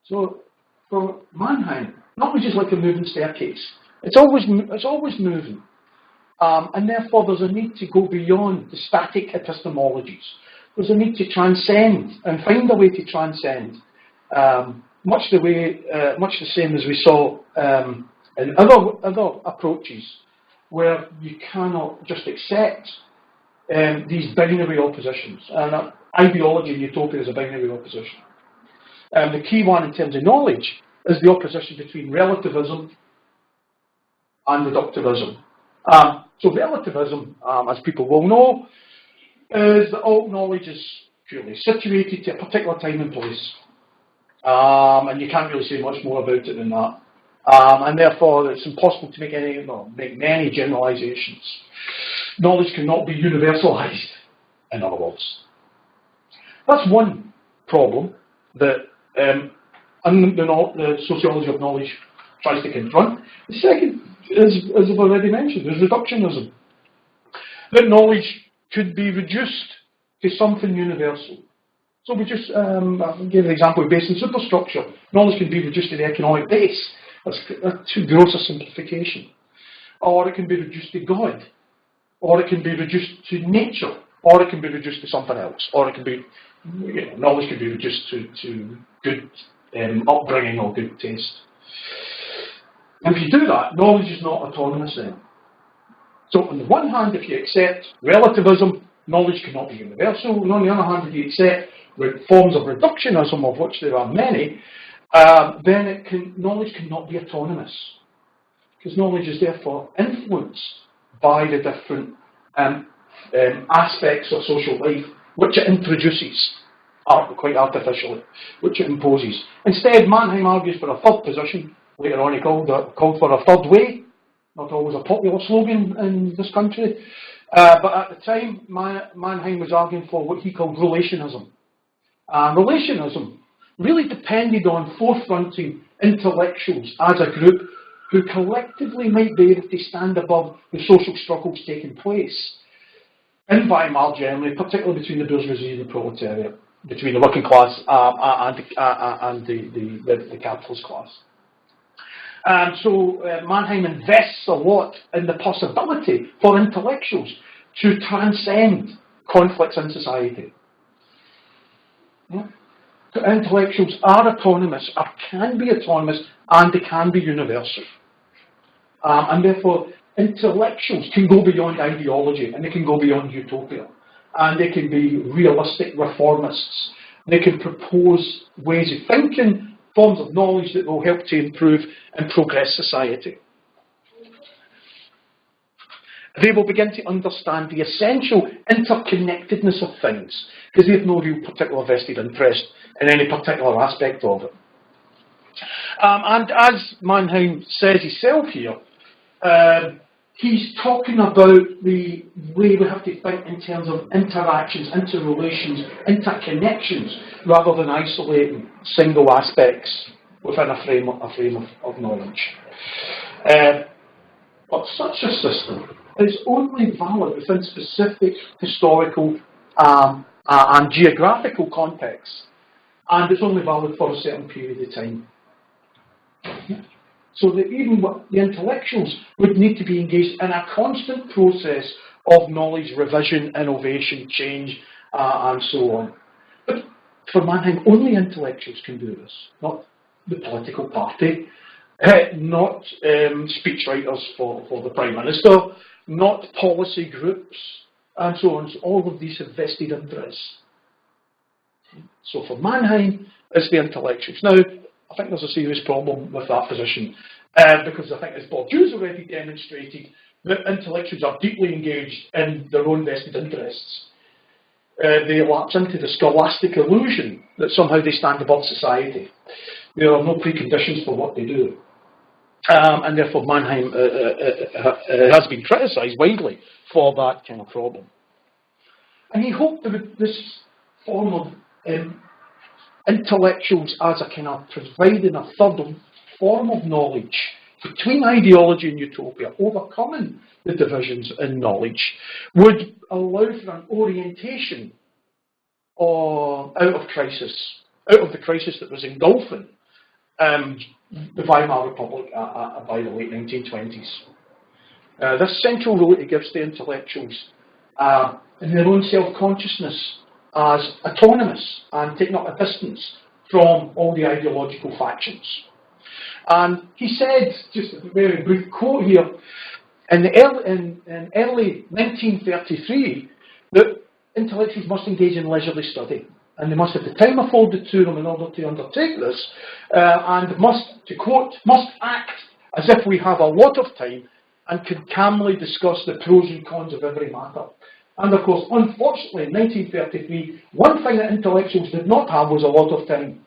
So, for Mannheim, knowledge is like a moving staircase. It's always moving. And therefore there's a need to go beyond the static epistemologies. There's a need to transcend and find a way to transcend, much the same as we saw in other approaches, where you cannot just accept these binary oppositions. And ideology and utopia is a binary opposition. The key one in terms of knowledge is the opposition between relativism and reductivism. So relativism, as people will know, is that all knowledge is purely situated to a particular time and place. And you can't really say much more about it than that. And therefore it's impossible to make many generalizations. Knowledge cannot be universalized, in other words. That's one problem that the sociology of knowledge tries to confront. The second, as I've already mentioned, is reductionism. That knowledge could be reduced to something universal. So we just gave an example of base and superstructure. Knowledge can be reduced to the economic base. That's too gross a simplification. Or it can be reduced to God. Or it can be reduced to nature. Or it can be reduced to something else. Or it can be, knowledge can be reduced to good upbringing or good taste. And if you do that, knowledge is not autonomous then. So on the one hand, if you accept relativism, knowledge cannot be universal. And on the other hand, if you accept forms of reductionism, of which there are many, then knowledge cannot be autonomous. Because knowledge is therefore influenced by the different aspects of social life which it introduces, quite artificially, which it imposes. Instead, Mannheim argues for a third position. Later on he called for a third way. Not always a popular slogan in this country. But at the time, Mannheim was arguing for what he called relationism. Relationism really depended on forefronting intellectuals as a group who collectively might be able to stand above the social struggles taking place in Weimar, Germany, particularly between the bourgeoisie and the proletariat, between the working class and the capitalist class. So Mannheim invests a lot in the possibility for intellectuals to transcend conflicts in society. Yeah. So intellectuals are autonomous, or can be autonomous, and they can be universal. And therefore, intellectuals can go beyond ideology, and they can go beyond utopia. And they can be realistic reformists. They can propose ways of thinking, forms of knowledge that will help to improve and progress society. They will begin to understand the essential interconnectedness of things, because they have no real particular vested interest in any particular aspect of it. And as Mannheim says himself here, he's talking about the way we have to think in terms of interactions, interrelations, interconnections, rather than isolating single aspects within a frame of knowledge. But such a system is only valid within specific historical and geographical contexts, and it's only valid for a certain period of time. So that even the intellectuals would need to be engaged in a constant process of knowledge, revision, innovation, change, and so on. But for Mannheim, only intellectuals can do this, not the political party, not speechwriters for the Prime Minister, not policy groups, and so on. So all of these have vested interests. So for Mannheim, it's the intellectuals. Now, I think there's a serious problem with that position, because I think, as Bourdieu's already demonstrated, that intellectuals are deeply engaged in their own vested interests. they lapse into the scholastic illusion that somehow they stand above society. There are no preconditions for what they do. And therefore Mannheim has been criticised widely for that kind of problem. And he hoped that this form of intellectuals as a kind of providing a third form of knowledge between ideology and utopia, overcoming the divisions in knowledge, would allow for an orientation out of the crisis that was engulfing the Weimar Republic by the late 1920s. This central role it gives the intellectuals in their own self-consciousness as autonomous and taking up a distance from all the ideological factions. And he said, just a very brief quote here, in early 1933, that intellectuals must engage in leisurely study, and they must have the time afforded to them in order to undertake this, and must, to quote, must act as if we have a lot of time and can calmly discuss the pros and cons of every matter. And of course, unfortunately, in 1933, one thing that intellectuals did not have was a lot of time,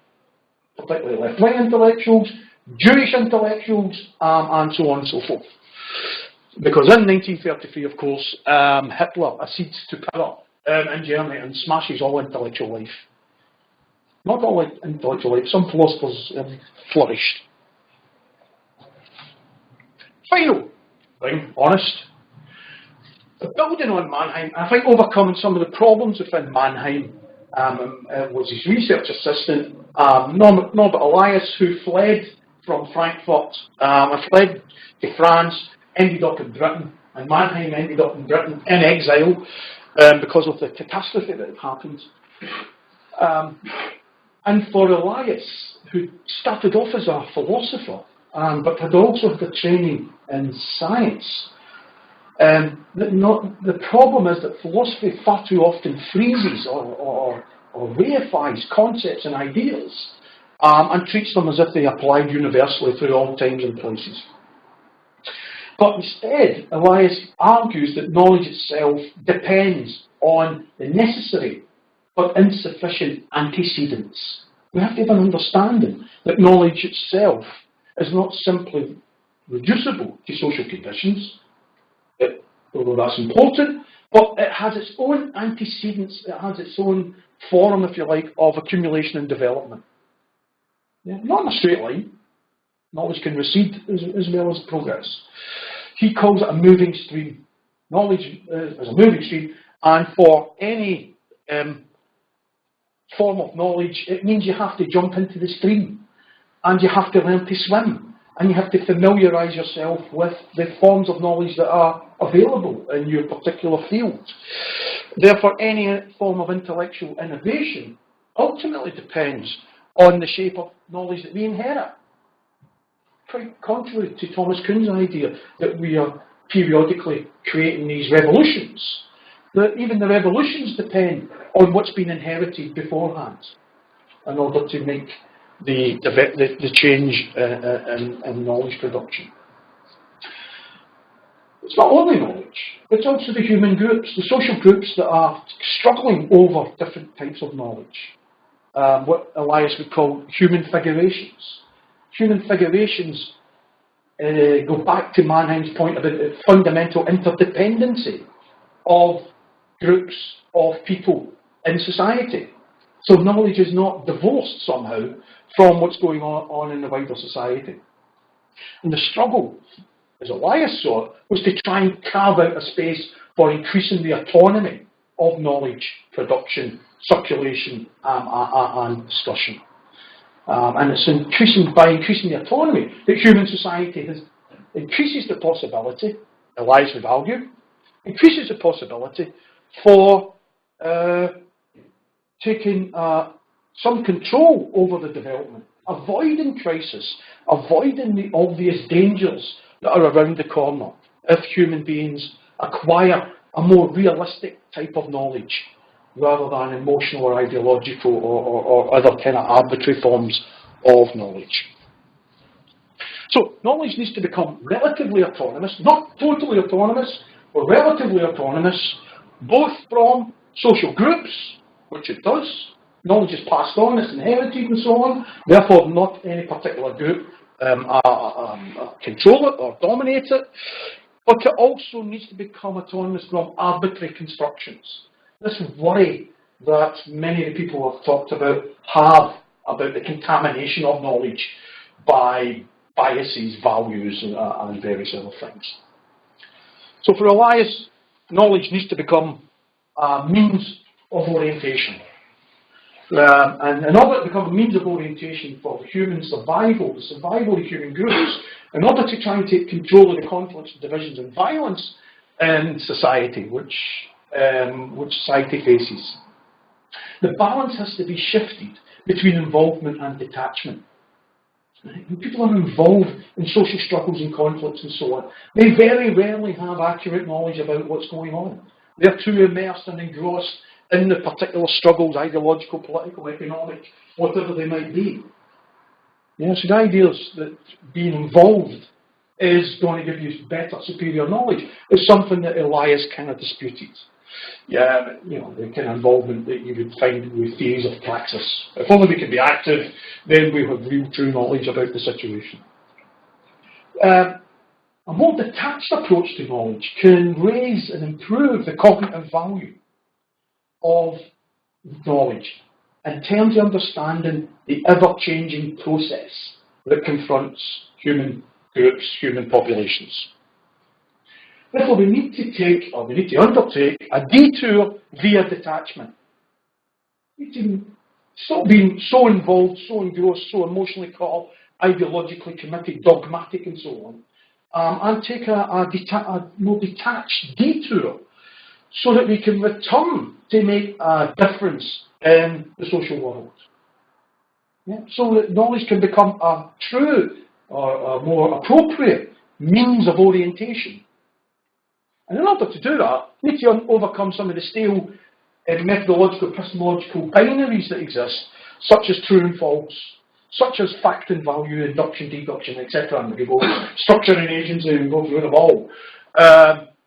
particularly left-wing intellectuals, Jewish intellectuals, and so on and so forth. Because in 1933, of course, Hitler accedes to power in Germany and smashes all intellectual life. Not all intellectual life, some philosophers flourished. Final thing, honest. Building on Mannheim, I think overcoming some of the problems within Mannheim was his research assistant, Norbert Elias, who fled from Frankfurt, fled to France, ended up in Britain, and Mannheim ended up in Britain in exile because of the catastrophe that had happened. And for Elias, who started off as a philosopher, but had also had a training in science, the problem is that philosophy far too often freezes or reifies concepts and ideas and treats them as if they applied universally through all times and places. But instead, Elias argues that knowledge itself depends on the necessary but insufficient antecedents. We have to have an understanding that knowledge itself is not simply reducible to social conditions, although that's important, but it has its own antecedents, it has its own form, if you like, of accumulation and development. Yeah, not in a straight line. Knowledge can recede as well as progress. He calls it a moving stream. Knowledge is a moving stream, and for any form of knowledge, it means you have to jump into the stream, and you have to learn to swim, and you have to familiarise yourself with the forms of knowledge that are available in your particular field. Therefore, any form of intellectual innovation ultimately depends on the shape of knowledge that we inherit. Quite contrary to Thomas Kuhn's idea that we are periodically creating these revolutions, that even the revolutions depend on what's been inherited beforehand in order to make the change in knowledge production. It's not only knowledge, it's also the human groups, the social groups that are struggling over different types of knowledge. What Elias would call human figurations. Human figurations go back to Mannheim's point about the fundamental interdependency of groups of people in society. So knowledge is not divorced somehow from what's going on in the wider society. And the struggle, as Elias saw it, was to try and carve out a space for increasing the autonomy of knowledge production, circulation, and discussion. And it's by increasing the autonomy that human society increases the possibility, Elias would argue, increases the possibility for taking some control over the development, avoiding crisis, avoiding the obvious dangers that are around the corner if human beings acquire a more realistic type of knowledge rather than emotional or ideological or other kind of arbitrary forms of knowledge. So knowledge needs to become relatively autonomous, not totally autonomous, but relatively autonomous, both from social groups, which it does. Knowledge is passed on, it's inherited and so on. Therefore, not any particular group control it or dominate it. But it also needs to become autonomous from arbitrary constructions. This worry that many of the people have talked about have about the contamination of knowledge by biases, values, and various other things. So for Elias, knowledge needs to become a means of orientation. And in order to become a means of orientation for human survival, the survival of human groups, in order to try and take control of the conflicts, divisions and violence in society, which society faces, the balance has to be shifted between involvement and detachment. When people are involved in social struggles and conflicts and so on, they very rarely have accurate knowledge about what's going on. They're too immersed and engrossed in the particular struggles, ideological, political, economic, whatever they might be. Yeah, so the idea is that being involved is going to give you better, superior knowledge is something that Elias kind of disputed. Yeah, you know, the kind of involvement that you would find with theories of praxis. If only we could be active, then we have real, true knowledge about the situation. A more detached approach to knowledge can raise and improve the cognitive value of knowledge in terms of understanding the ever-changing process that confronts human groups, human populations. Therefore, we need to undertake a detour via detachment. We need to stop being so involved, so engrossed, so emotionally caught up, ideologically committed, dogmatic, and so on, and take a more detached detour so that we can return to make a difference in the social world. Yeah? So that knowledge can become a true or a more appropriate means of orientation. And in order to do that, we need to overcome some of the stale methodological, epistemological binaries that exist, such as true and false, such as fact and value, induction, deduction, etc. And we go structure and agency and go through them all.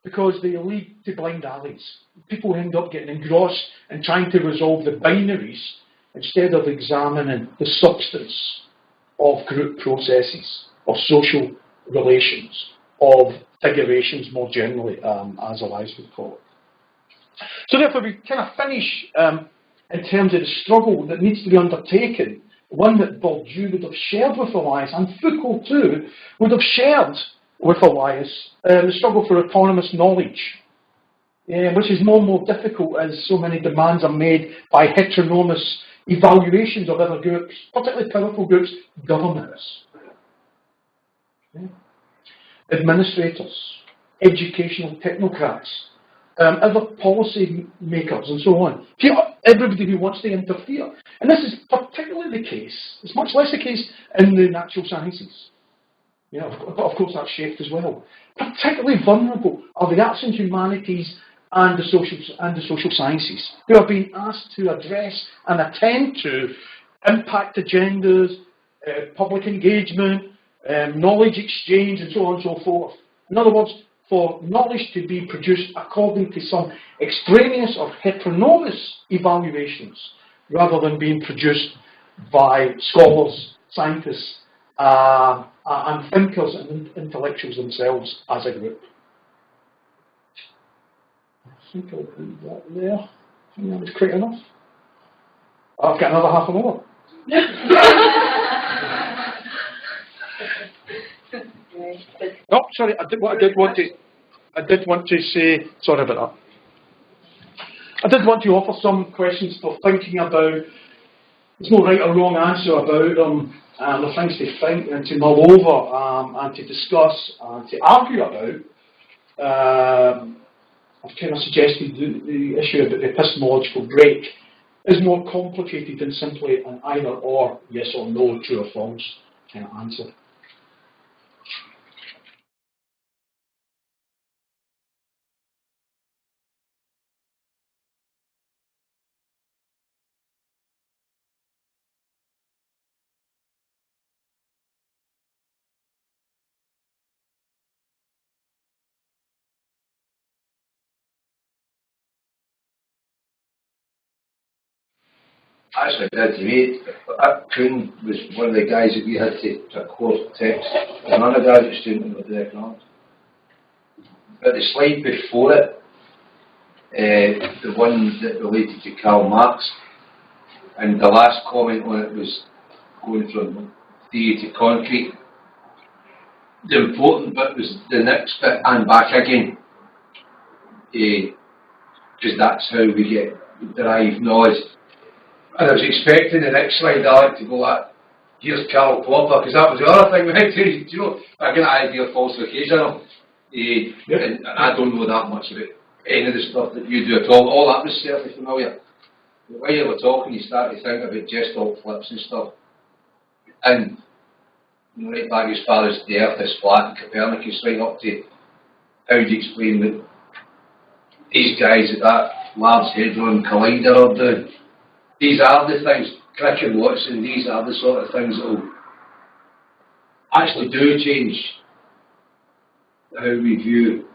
Because they lead to blind alleys. People end up getting engrossed in trying to resolve the binaries instead of examining the substance of group processes, of social relations, of figurations more generally, as Elias would call it. So therefore we kind of finish in terms of the struggle that needs to be undertaken, one that Bourdieu would have shared with Elias, and Foucault too would have shared with Elias, the struggle for autonomous knowledge, which is more and more difficult as so many demands are made by heteronomous evaluations of other groups, particularly powerful groups, governments, administrators, educational technocrats, other policy makers and so on. Everybody who wants to interfere. And this is particularly the case, it's much less the case in the natural sciences. Yeah, but of course that's shaped as well. Particularly vulnerable are the arts and humanities and the social sciences, who are being asked to address and attend to impact agendas, public engagement, knowledge exchange, and so on and so forth. In other words, for knowledge to be produced according to some extraneous or heteronomous evaluations, rather than being produced by scholars, scientists, and thinkers and intellectuals themselves as a group. I think I'll do that there. I think that was quick enough. I've got another half an hour. No, sorry, I did want to say, sorry about that. I did want to offer some questions for thinking about. There's no right or wrong answer about them. There are things to think and to mull over and to discuss and to argue about. I've kind of suggested the issue about the epistemological break is more complicated than simply an either or, yes or no, true or false kind of answer. Actually, I did to me. Kuhn was one of the guys that we had to quote text. An undergraduate student with the economics. But the slide before it, the one that related to Karl Marx, and the last comment on it was going from theory to concrete. The important bit was the next bit and back again, because that's how we derive knowledge. And I was expecting the next slide Alec to go like, here's Karl Popper, because that was the other thing we had to, you know, I get an idea of falsification. And I don't know that much about any of the stuff that you do at all. All that was certainly familiar. But while you were talking, you started to think about gestalt flips and stuff. And you know, right back as far as the Earth is flat and Copernicus, right up to how do you explain that these guys at that Large Hadron Collider are doing. These are the things, Crick and Watson, these are the sort of things that will actually do change how we view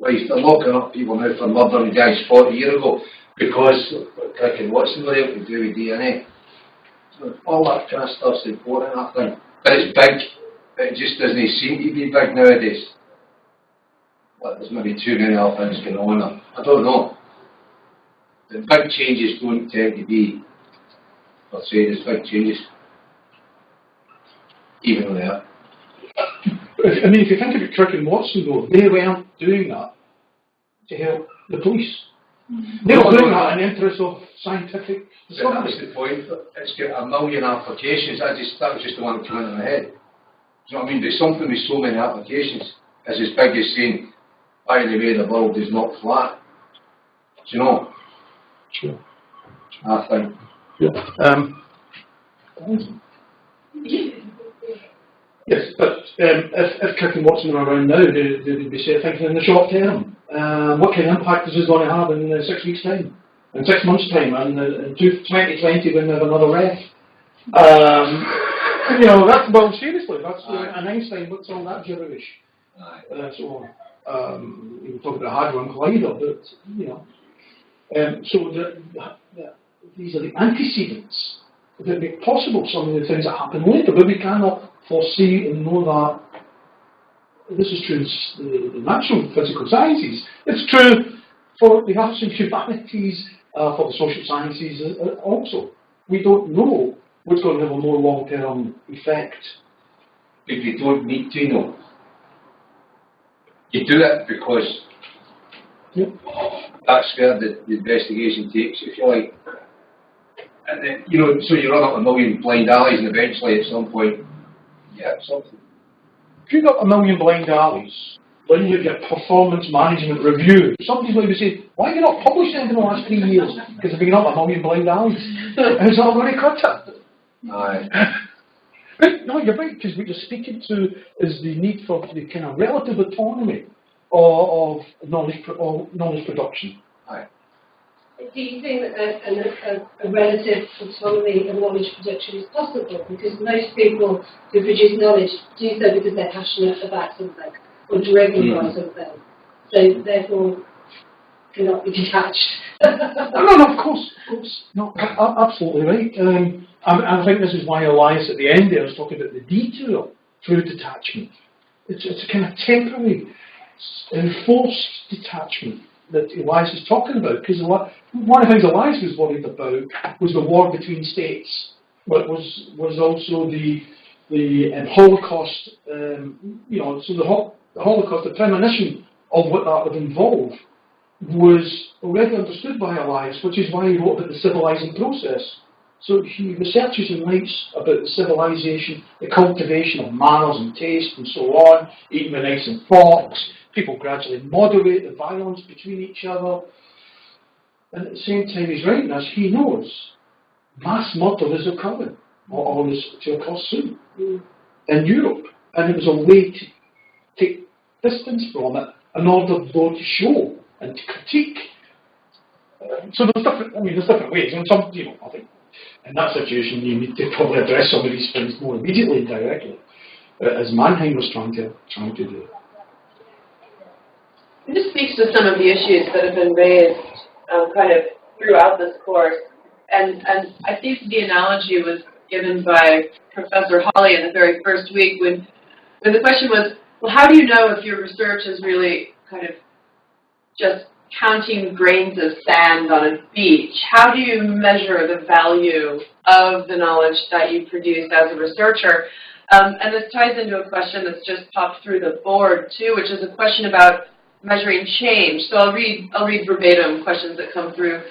life. They're locking up people now for murdering guys 40 years ago because what Crick and Watson were able to do with DNA. So all that kind of stuff's important, I think. But it's big. It just doesn't seem to be big nowadays. But there's maybe too many other things going on. I don't know. The big changes don't tend to be, let's say, there's big changes. Even on there. I mean, if you think about Crick and Watson, though, they weren't doing that to help the police. They were doing that in the interest of scientific discovery. That's the point. It's got a million applications. That was just the one that came into my head. Do you know what I mean? There's something with so many applications. It's as big as saying, by the way, the world is not flat. Do you know? Sure. I think. Yeah. Yes, but if Crick and Watson are around now, they'd be thinking in the short term. What kind of impact is this going to have in 6 weeks' time? In 6 months' time? And in 2020 when we have another ref? You know, that's, well, seriously, that's an Einstein, what's all that gibberish? So, we can talk about Hadron Collider, but, you know. So these are the antecedents that make possible some of the things that happen later, but we cannot foresee and know that this is true in the natural physical sciences. It's true for the arts and humanities, for the social sciences also. We don't know what's going to have a more long-term effect. But you don't need to know. You do it because that's where the investigation takes, if you like. And then, you know, so you run up a million blind alleys and eventually at some point, something. If you've got a million blind alleys, when you get performance management review, somebody's going to say, why have you not published anything in the last 3 years? Because if you've got a million blind alleys, it's already cut it. Aye. No, you're right, because what you're speaking to is the need for the kind of relative autonomy of knowledge production. Aye. Do you think that a relative autonomy of knowledge production is possible? Because most people who produce knowledge do so because they're passionate about something or driven by something. So therefore cannot be detached. No, of course. No, absolutely right. I think this is why Elias at the end there is talking about the detour through detachment. It's a kind of temporary, enforced detachment that Elias is talking about, because one of the things Elias was worried about was the war between states, but was also the Holocaust. So the Holocaust, the premonition of what that would involve, was already understood by Elias, which is why he wrote about the civilizing process. So he researches and writes about the civilization, the cultivation of manners and taste and so on, eating with knives and forks. People gradually moderate the violence between each other. And at the same time he's writing this, he knows mass murder is occurring, or is to occur soon, in Europe. And it was a way to take distance from it in order though to show and to critique. So there's different ways. And some, I think in that situation you need to probably address some of these things more immediately and directly, as Mannheim was trying to do. This speaks to some of the issues that have been raised kind of throughout this course, And I think the analogy was given by Professor Hawley in the very first week when the question was, well, how do you know if your research is really kind of just counting grains of sand on a beach? How do you measure the value of the knowledge that you produce as a researcher? And this ties into a question that's just popped through the board too, which is a question about measuring change. So I'll read verbatim questions that come through.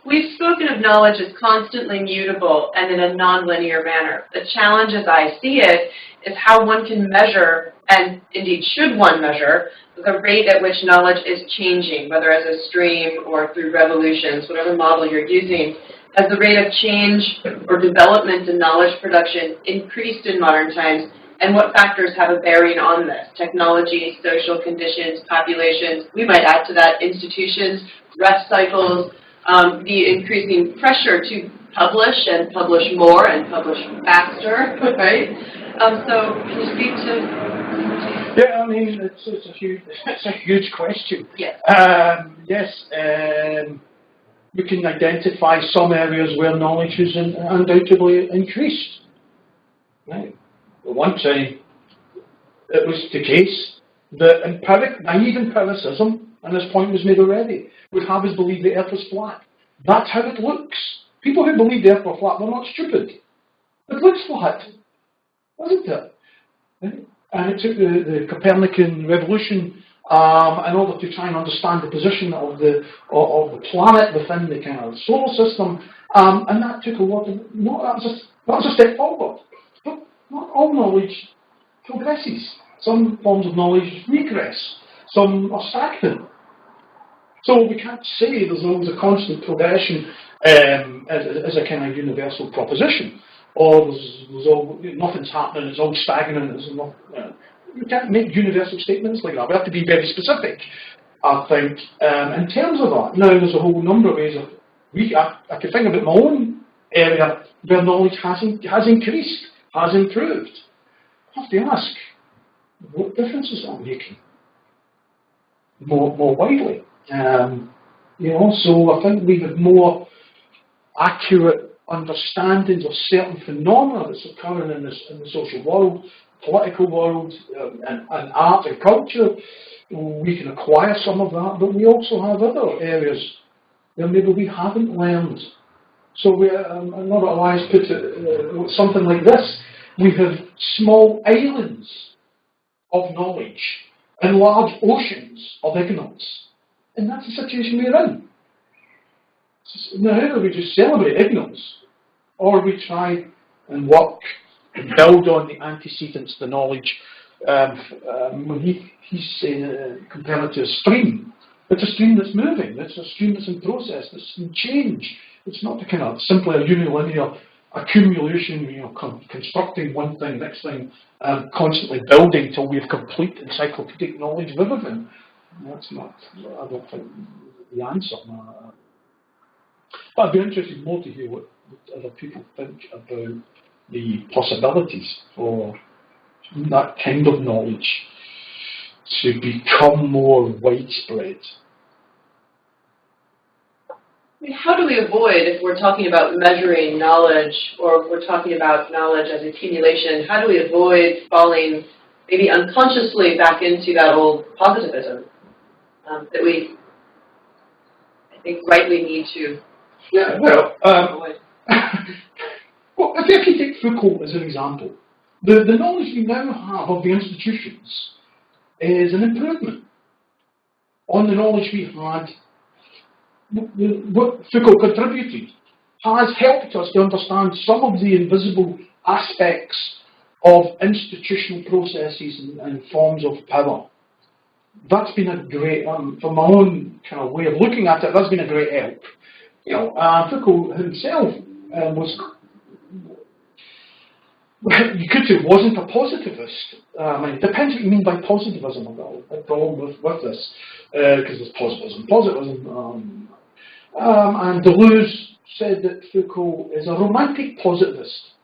We've spoken of knowledge as constantly mutable and in a nonlinear manner. The challenge as I see it is how one can measure, and indeed should one measure, the rate at which knowledge is changing, whether as a stream or through revolutions, whatever model you're using. Has the rate of change or development in knowledge production increased in modern times, and what factors have a bearing on this? Technology, social conditions, populations, we might add to that institutions, rest cycles, the increasing pressure to publish and publish more and publish faster, right? So can you speak to... Yeah, I mean, it's a huge question. Yes. We can identify some areas where knowledge has undoubtedly increased. Right? At one time, it was the case that naive empiricism, and this point was made already, would have us believe the Earth was flat. That's how it looks. People who believe the Earth was flat were not stupid. It looks flat, doesn't it? Right? And it took the Copernican revolution in order to try and understand the position of the planet within the kind of solar system, and that took a lot of. That was a step forward. But not all knowledge progresses. Some forms of knowledge regress. Some are stagnant. So we can't say there's always a constant progression as a kind of universal proposition, or nothing's happening. It's all stagnant. You can't make universal statements like that. We have to be very specific, I think, in terms of that. Now, there's a whole number of ways I could think about my own area where knowledge has increased, has improved. I have to ask, what difference is that making? More widely. So I think we have more accurate understandings of certain phenomena that's occurring in the social world, political world, and art and culture. We can acquire some of that, but we also have other areas where maybe we haven't learned. So Norbert Elias put it something like this: we have small islands of knowledge and large oceans of ignorance. And that's the situation we're in. Now, either we just celebrate ignorance, or we try and work and build on the antecedents, the knowledge. When he's comparing it to a stream, it's a stream that's moving, it's a stream that's in process, that's in change. It's not kind of simply a unilinear accumulation, constructing one thing, next thing, constantly building till we have complete encyclopedic knowledge of everything. That's not, I don't think, the answer. But I'd be interested more to hear what other people think about the possibilities for that kind of knowledge to become more widespread. I mean, how do we avoid, if we're talking about measuring knowledge, or if we're talking about knowledge as accumulation, how do we avoid falling maybe unconsciously back into that old positivism that we, I think, rightly need to avoid? Well, if you take Foucault as an example, the knowledge we now have of the institutions is an improvement on the knowledge we had. What Foucault contributed has helped us to understand some of the invisible aspects of institutional processes and forms of power. That's been a great, from my own kind of way of looking at it, that's been a great help. Foucault himself you could say wasn't a positivist. It depends what you mean by positivism. I've got a problem with this, because there's positivism. And Deleuze said that Foucault is a romantic positivist.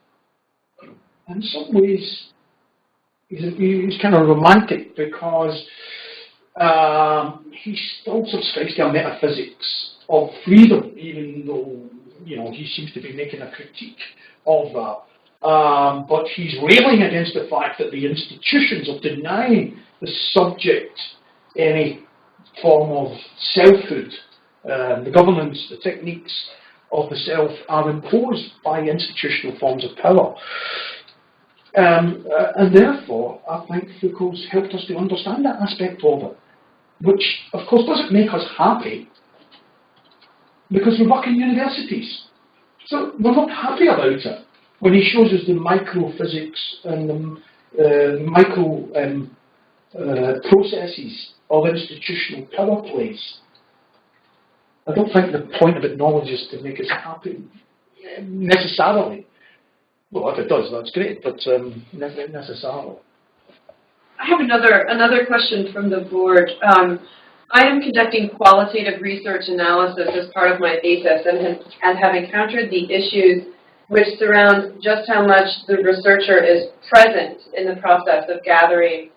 In some ways, he's kind of romantic because he still subscribes to a metaphysics of freedom, even though you know, he seems to be making a critique of that. But he's railing against the fact that the institutions of denying the subject any form of selfhood, the governance, the techniques of the self are imposed by institutional forms of power. And therefore, I think Foucault's helped us to understand that aspect of it, which, of course, doesn't make us happy, because we work in universities. So we're not happy about it when he shows us the microphysics and the micro processes of institutional power plays. I don't think the point of it knowledge is to make us happy necessarily. Well, if it does, that's great, but not necessarily. I have another question from the board. I am conducting qualitative research analysis as part of my thesis and have encountered the issues which surround just how much the researcher is present in the process of gathering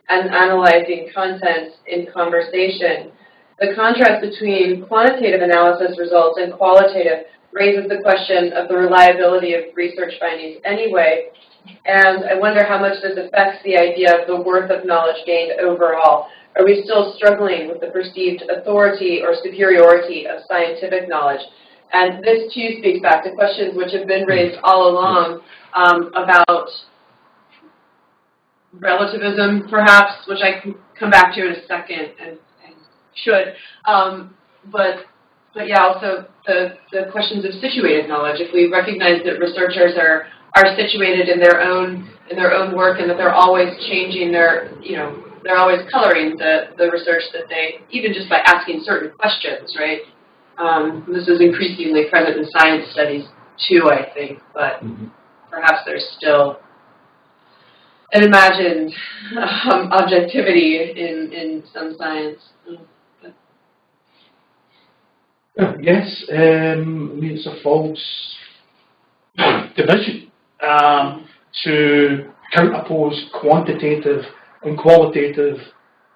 and analyzing content in conversation. The contrast between quantitative analysis results and qualitative raises the question of the reliability of research findings anyway, and I wonder how much this affects the idea of the worth of knowledge gained overall. Are we still struggling with the perceived authority or superiority of scientific knowledge? And this too speaks back to questions which have been raised all along about relativism, perhaps, which I can come back to in a second and should. But yeah, also the questions of situated knowledge. If we recognize that researchers are situated in their own work, and that they're always changing they're always coloring the research that they, even just by asking certain questions, right? This is increasingly present in science studies too, I think, but perhaps there's still an imagined objectivity in some science. Yes, I mean, it's a false division to counterpose quantitative and qualitative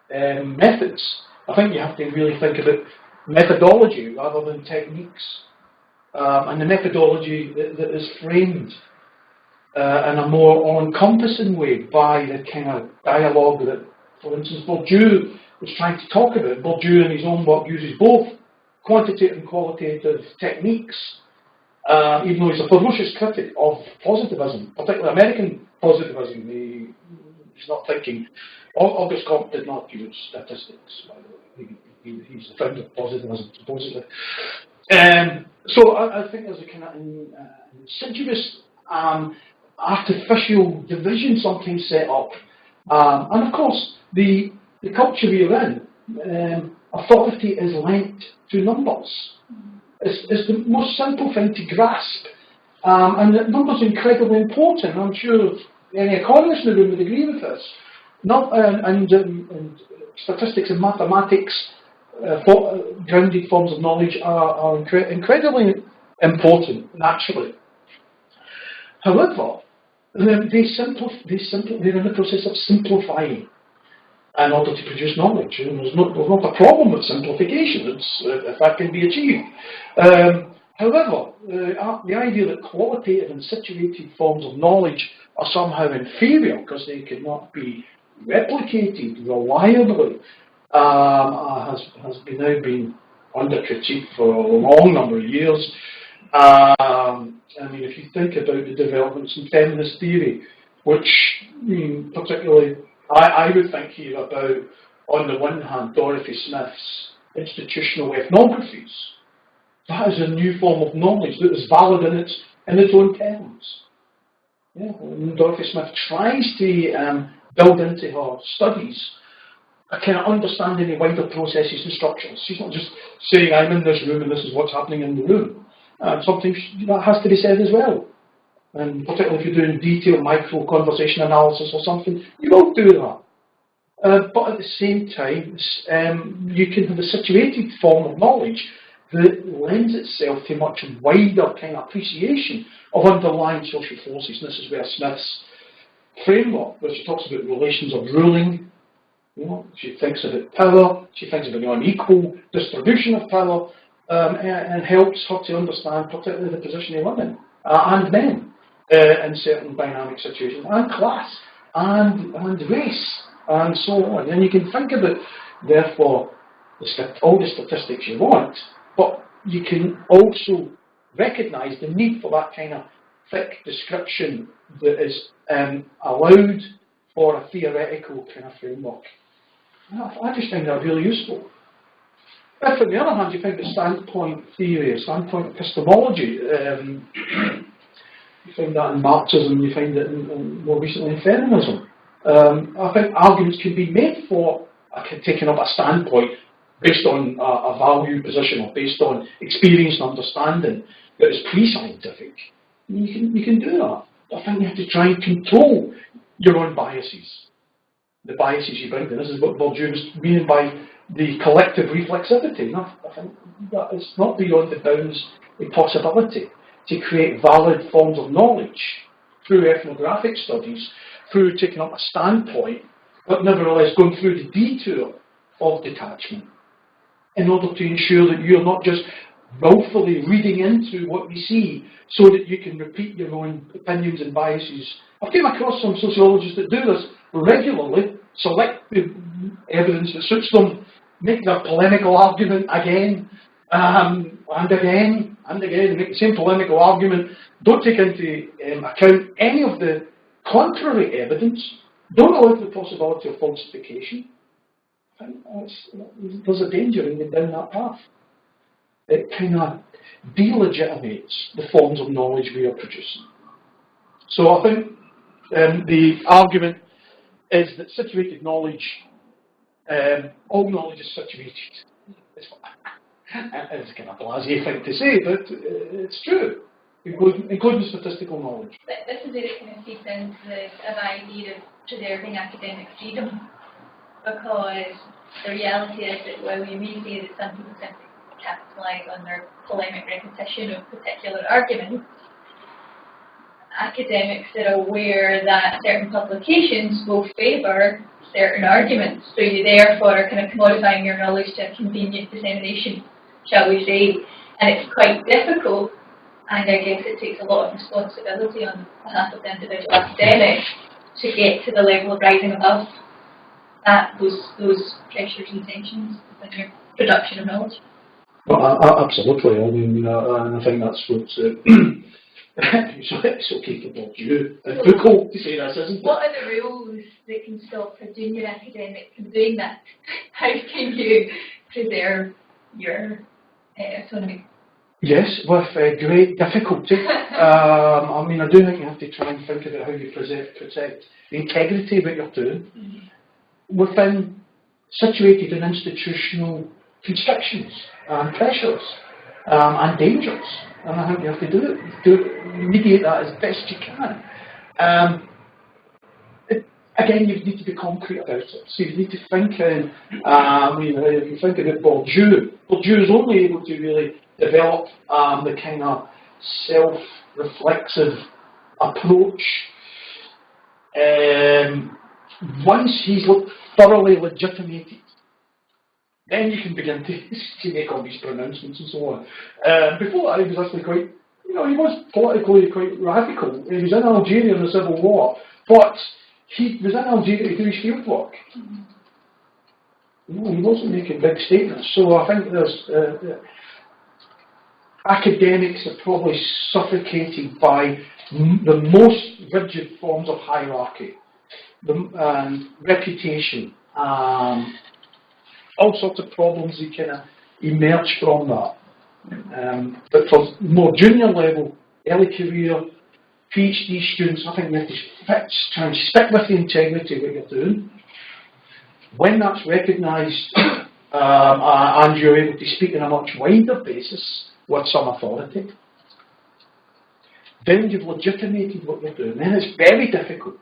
methods. I think you have to really think about methodology rather than techniques, and the methodology that is framed in a more all-encompassing way by the kind of dialogue that, for instance, Bourdieu was trying to talk about. Bourdieu in his own work uses both quantitative and qualitative techniques, even though he's a ferocious critic of positivism, particularly American positivism. He's not thinking. Auguste Comte did not use statistics, by the way. He's the founder of positivism, supposedly. So I think there's a kind of insidious, artificial division sometimes set up. And of course, the culture we're in, authority is linked to numbers. It's the most simple thing to grasp. And that numbers are incredibly important. I'm sure any economist in the room would agree with this. And statistics and mathematics, grounded forms of knowledge are incredibly important, naturally. However, they're in the process of simplifying in order to produce knowledge. And there's not a problem with simplification if that can be achieved. However, the idea that qualitative and situated forms of knowledge are somehow inferior because they cannot be replicated reliably has now been under critique for a long number of years. I mean, if you think about the developments in feminist theory, which particularly I would think here about, on the one hand, Dorothy Smith's institutional ethnographies. That is a new form of knowledge that is valid in its own terms. Yeah, and Dorothy Smith tries to build into her studies a kind of understanding of wider processes and structures. She's not just saying, I'm in this room and this is what's happening in the room. Sometimes that has to be said as well. And particularly if you're doing detailed micro-conversation analysis or something, you will do that. But at the same time, you can have a situated form of knowledge that lends itself to much wider kind of appreciation of underlying social forces. And this is where Smith's framework, where she talks about relations of ruling, she thinks about power, she thinks about the unequal distribution of power, and helps her to understand particularly the position of women and men in certain dynamic situations, and class, and race, and so on. And you can think about, therefore, all the statistics you want, but you can also recognise the need for that kind of thick description that is allowed for a theoretical kind of framework. I just find that really useful. If, on the other hand, you find that standpoint theory, standpoint epistemology, you find that in Marxism, you find it more recently in feminism. I think arguments can be made for taking up a standpoint based on a value position or based on experience and understanding that is pre-scientific. You can do that. I think you have to try and control your own biases. The biases you bring in. This is what Bourdieu was meaning by the collective reflexivity. I think that is not beyond the bounds of possibility to create valid forms of knowledge through ethnographic studies, through taking up a standpoint, but nevertheless going through the detour of detachment in order to ensure that you're not just willfully reading into what you see so that you can repeat your own opinions and biases. I've come across some sociologists that do this regularly, select the evidence that suits them, make their polemical argument again, and again, and again, make the same polemical argument, don't take into account any of the contrary evidence, don't allow the possibility of falsification. There's a danger in going down that path. It kind of delegitimates the forms of knowledge we are producing. So I think the argument is that situated knowledge, all knowledge is situated. It's kind of a blasé thing to say, but it's true, including statistical knowledge. But this is where it kind of feeds into the idea of preserving academic freedom, because the reality is that while we may say that some people simply capitalise on their polemic repetition of particular arguments, academics are aware that certain publications will favour certain arguments, so you therefore are kind of commodifying your knowledge to a convenient dissemination, shall we say, and it's quite difficult, and I guess it takes a lot of responsibility on behalf of the individual academic to get to the level of rising above those pressures and tensions in your production of knowledge. Well, absolutely. I mean, and I think that's what it's okay for Bourdieu and Foucault to say this, isn't it? What are the rules that can stop a junior academic from doing that? How can you preserve your autonomy? Yes, with great difficulty. I mean, I do think you have to try and think about how you protect the integrity of what you're doing within situated in institutional constrictions and pressures and dangers. And I think you have to do it, mediate that as best you can. Again, you need to be concrete about it. So you need to think in, if you think about Bourdieu is only able to really develop the kind of self-reflexive approach once he's thoroughly legitimated. Then you can begin to make all these pronouncements and so on. Before that, he was actually quite, he was politically quite radical. He was in Algeria in the Civil War, but he was in Algeria to do his field work. He wasn't making big statements. So I think there's academics are probably suffocated by the most rigid forms of hierarchy, reputation, all sorts of problems that kind of emerge from that. But for more junior level, early career, PhD students, I think you have to try and stick with the integrity of what you're doing. When that's recognised and you're able to speak on a much wider basis with some authority, then you've legitimated what you're doing. Then it's very difficult,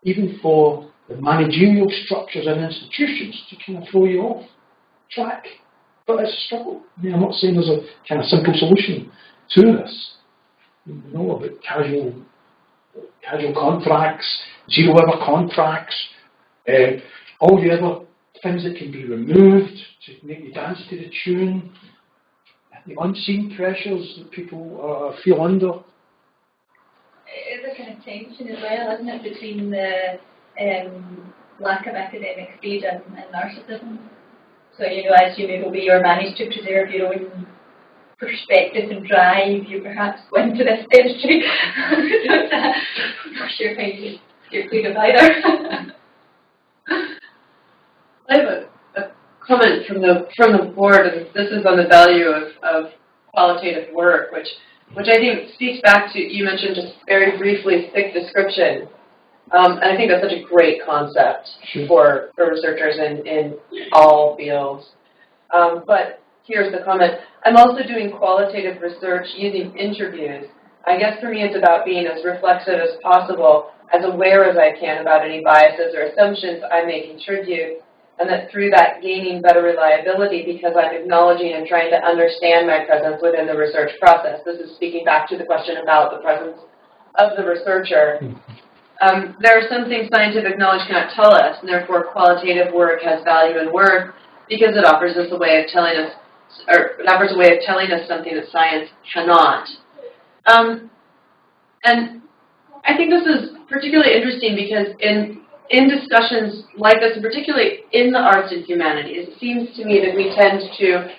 even for the managerial structures and institutions, to kind of throw you off track. But it's a struggle. I mean, I'm not saying there's a kind of simple solution to this. You know about casual contracts, zero-hour contracts, all the other things that can be removed to make you dance to the tune. the unseen pressures that people feel under. It is a kind of tension as well, isn't it, between the lack of academic freedom and narcissism. So, you know, as you move away or manage to preserve your own perspective and drive, you perhaps go into this territory. I'm not sure how you're clear of either. I have a comment from the board, and this is on the value of qualitative work, which I think speaks back to, you mentioned just very briefly, thick description. And I think that's such a great concept for researchers in all fields. But here's the comment. I'm also doing qualitative research using interviews. I guess for me it's about being as reflexive as possible, as aware as I can about any biases or assumptions I may contribute, and that through that gaining better reliability because I'm acknowledging and trying to understand my presence within the research process. This is speaking back to the question about the presence of the researcher. There are some things scientific knowledge cannot tell us, and therefore qualitative work has value and worth because it offers us a way of telling us, or it offers a way of telling us something that science cannot. And I think this is particularly interesting because in discussions like this, and particularly in the arts and humanities, it seems to me that we tend to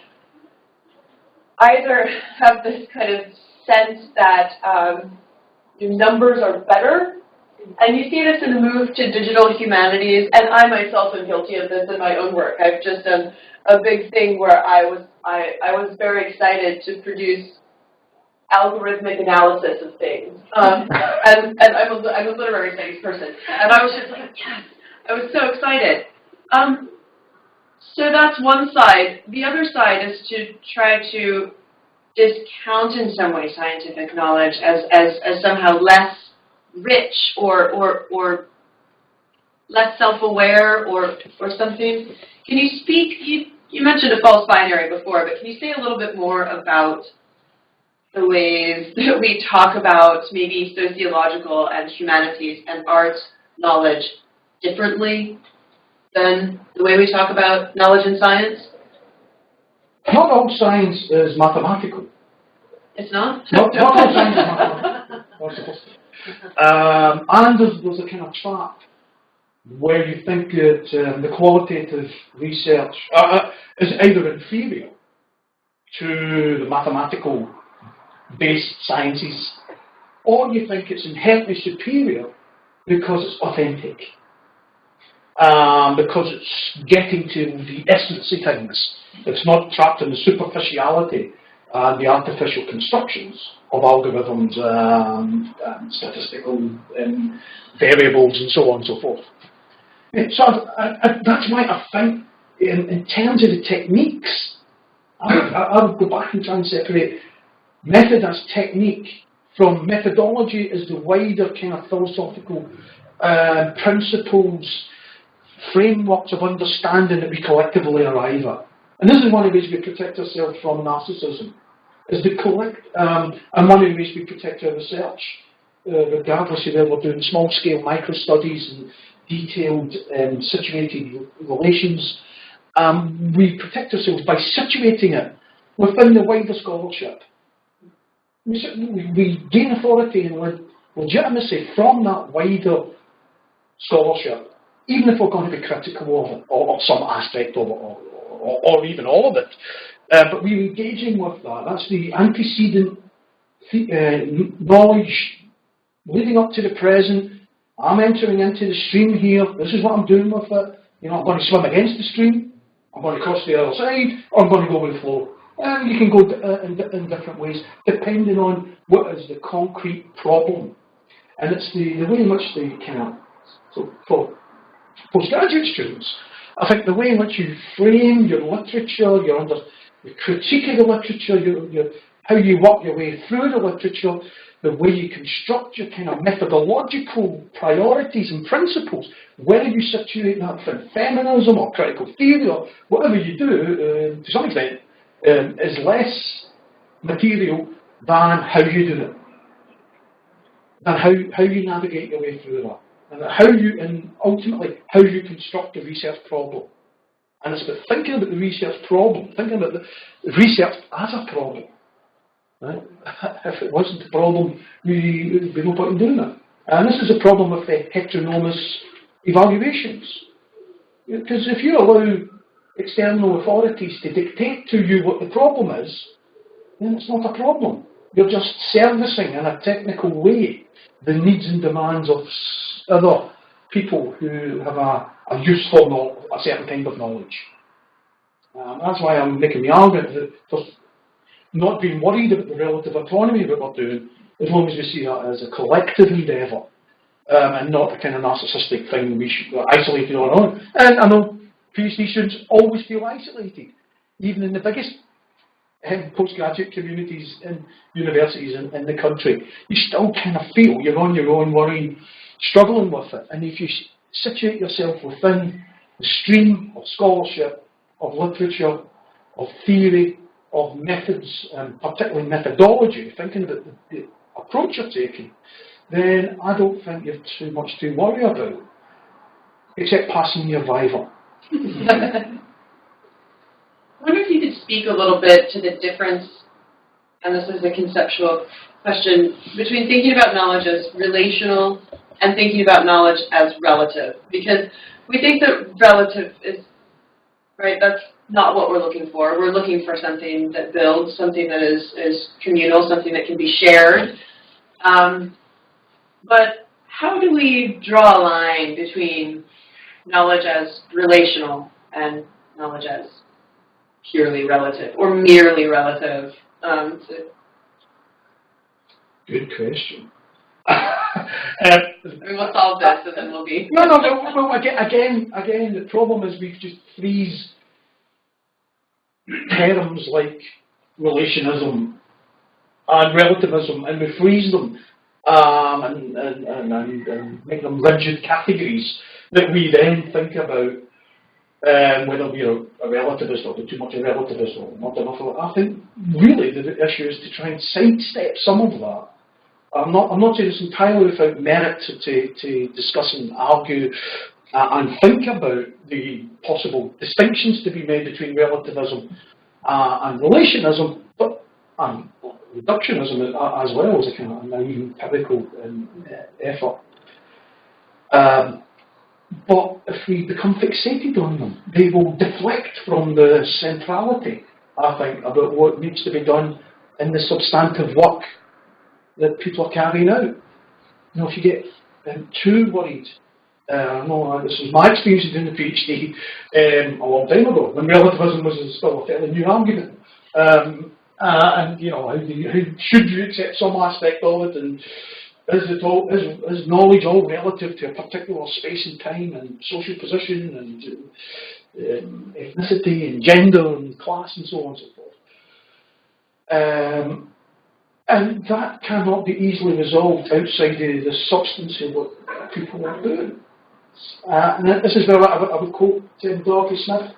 either have this kind of sense that numbers are better. And you see this in the move to digital humanities, and I myself am guilty of this in my own work. I've just done a big thing where I was very excited to produce algorithmic analysis of things. And I'm a literary studies person, and I was just like, yes, I was so excited. So that's one side. The other side is to try to discount in some way scientific knowledge as somehow less rich or less self-aware or something. Can you speak, you mentioned a false binary before, but can you say a little bit more about the ways that we talk about maybe sociological and humanities and arts knowledge differently than the way we talk about knowledge in science? Not all science is mathematical. It's not? Not all science is mathematical. Or supposed to be. And there's a kind of trap where you think that the qualitative research is either inferior to the mathematical-based sciences, or you think it's inherently superior because it's authentic, because it's getting to the essence of things. It's not trapped in the superficiality and the artificial constructions of algorithms, statistical variables, and so on and so forth. So that's why I think, in terms of the techniques, I would go back and try and separate method as technique from methodology as the wider kind of philosophical principles, frameworks of understanding that we collectively arrive at. And this is one of the ways we protect ourselves from narcissism. Is the and one of the ways we protect our research, regardless of whether we're doing small-scale micro-studies and detailed situated relations, we protect ourselves by situating it within the wider scholarship. We gain authority and legitimacy from that wider scholarship, even if we're going to be critical of it, or some aspect of it, or even all of it. But we're engaging with that. That's the antecedent knowledge leading up to the present. I'm entering into the stream here. This is what I'm doing with it. You know, I'm going to swim against the stream. I'm going to cross the other side, or I'm going to go with the flow. And you can go in different ways, depending on what is the concrete problem. And it's the way in which they can. So for postgraduate students, I think the way in which you frame your literature, your critique of the literature, how you work your way through the literature, the way you construct your kind of methodological priorities and principles, whether you situate that from feminism or critical theory or whatever you do, to some extent, is less material than how you do it, than how you navigate your way through that, and ultimately how you construct a research problem. And it's about thinking about the research problem, thinking about the research as a problem. Right? If it wasn't a problem, we would be no point in doing it. And this is a problem with the heteronomous evaluations. Because if you allow external authorities to dictate to you what the problem is, then it's not a problem. You're just servicing in a technical way the needs and demands of other people who have a use for a certain kind of knowledge. That's why I'm making the argument that there's not being worried about the relative autonomy of what we're doing, as long as we see that as a collective endeavour, and not a kind of narcissistic thing we should be isolated on our own. And I know PhD students always feel isolated, even in the biggest postgraduate communities in universities in the country. You still kind of feel you're on your own, worrying, struggling with it. And if you situate yourself within the stream of scholarship, of literature, of theory, of methods, and particularly methodology, thinking about the approach you're taking, then I don't think you've too much to worry about, except passing your Viva. I wonder if you could speak a little bit to the difference, and this is a conceptual question, between thinking about knowledge as relational and thinking about knowledge as relative. Because we think that relative is, right, that's not what we're looking for. We're looking for something that builds, something that is communal, something that can be shared. But how do we draw a line between knowledge as relational and knowledge as purely relative, or merely relative? Good question. We'll solve this, and then we'll be... No, again, the problem is we just freeze terms like relationism and relativism, and we freeze them and make them rigid categories that we then think about whether we're a relativist or too much a relativist or not enough of it. I think really the issue is to try and sidestep some of that. I'm not saying it's entirely without merit to discuss and argue and think about the possible distinctions to be made between relativism and relationism, but reductionism as well as a kind of naive empirical effort. But if we become fixated on them, they will deflect from the centrality, I think, about what needs to be done in the substantive work that people are carrying out. You know, if you get too worried, this was my experience of doing the PhD a long time ago, when relativism was still a fairly new argument. And you know, how should you accept some aspect of it, and is knowledge all relative to a particular space and time and social position and ethnicity and gender and class and so on and so forth. And that cannot be easily resolved outside the substance of what people are doing. And this is where I would quote Dorothy Smith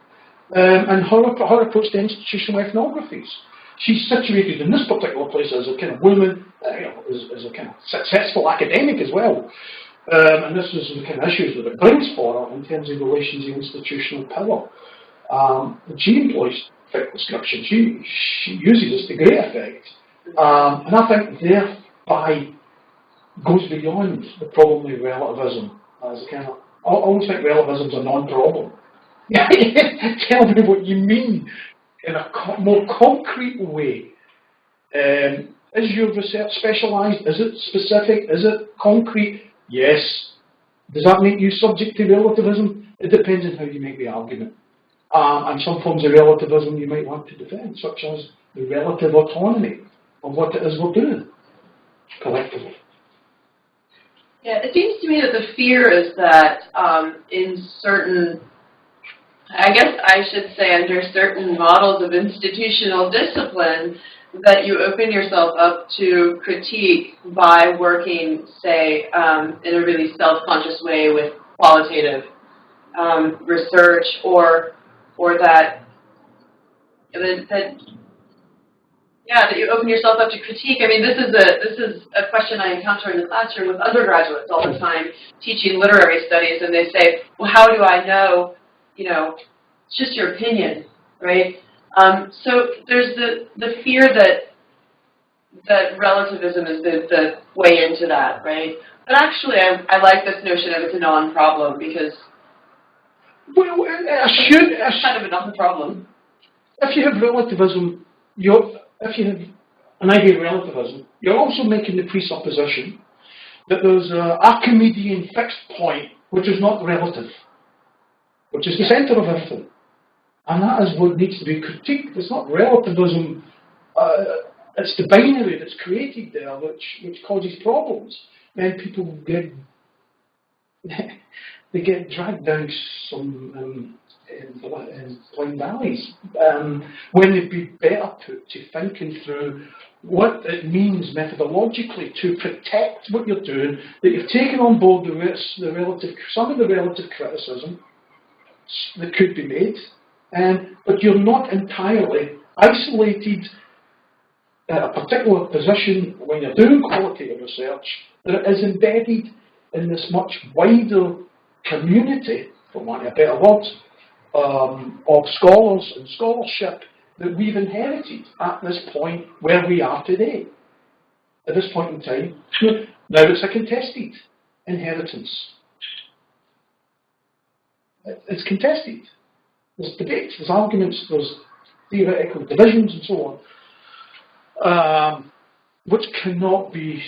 and her approach to institutional ethnographies. She's situated in this particular place as a kind of woman, as a kind of successful academic as well. And this is the kind of issues that it brings for her in terms of relations to institutional power. She employs thick description. She uses this to great effect. And I think thereby goes beyond the problem of relativism as a kind of. I always think relativism is a non-problem. Tell me what you mean in a more concrete way. Is your research specialised? Is it specific? Is it concrete? Yes. Does that make you subject to relativism? It depends on how you make the argument. And some forms of relativism you might want to defend, such as the relative autonomy of what it is we're doing collectively. Yeah, it seems to me that the fear is that in certain, I guess I should say under certain models of institutional discipline, that you open yourself up to critique by working, say, in a really self-conscious way with qualitative research, or that you open yourself up to critique. I mean, this is a question I encounter in the classroom with undergraduates all the time, teaching literary studies, and they say, well, how do I know, it's just your opinion, right? So there's the fear that relativism is the way into that, right? But actually, I like this notion of it's a non-problem because Well, it's kind of a non-problem. if you have relativism, if you have an idea of relativism, you're also making the presupposition that there's an Archimedean fixed point which is not relative, which is the centre of everything. And that is what needs to be critiqued. It's not relativism, it's the binary that's created there which causes problems. Then people get they get dragged down some in blind valleys when they'd be better put to thinking through what it means methodologically to protect what you're doing, that you've taken on board some of the relative criticism that could be made, but you're not entirely isolated at a particular position when you're doing qualitative research, that it is embedded in this much wider community, for want of a better word, of scholars and scholarship that we've inherited at this point where we are today. At this point in time, now it's a contested inheritance. It's contested. There's debates, there's arguments, there's theoretical divisions and so on, which cannot be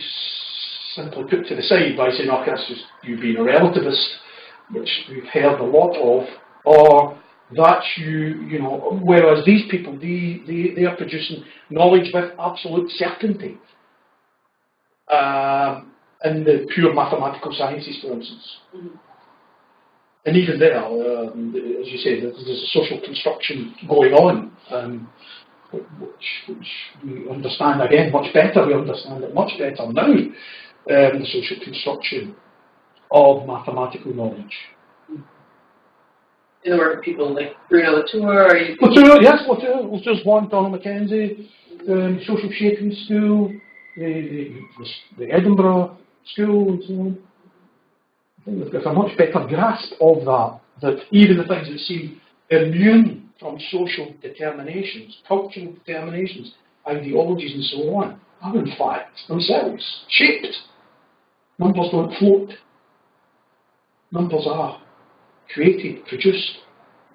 simply put to the side by saying, okay, that's just you being a relativist, which we've heard a lot of, or that you know, whereas these people, they are producing knowledge with absolute certainty. In the pure mathematical sciences, for instance. Mm-hmm. And even there, as you say, there's a social construction going on, which we understand again much better. We understand it much better now, the social construction of mathematical knowledge. In the work of people like Bruno Latour, or Latour, yes, Latour's one, Donald Mackenzie, Social Shaping School, the Edinburgh School, and so on. I think they've got a much better grasp of that even the things that seem immune from social determinations, cultural determinations, ideologies and so on, are in fact themselves shaped. Numbers don't float. Numbers are created, produced,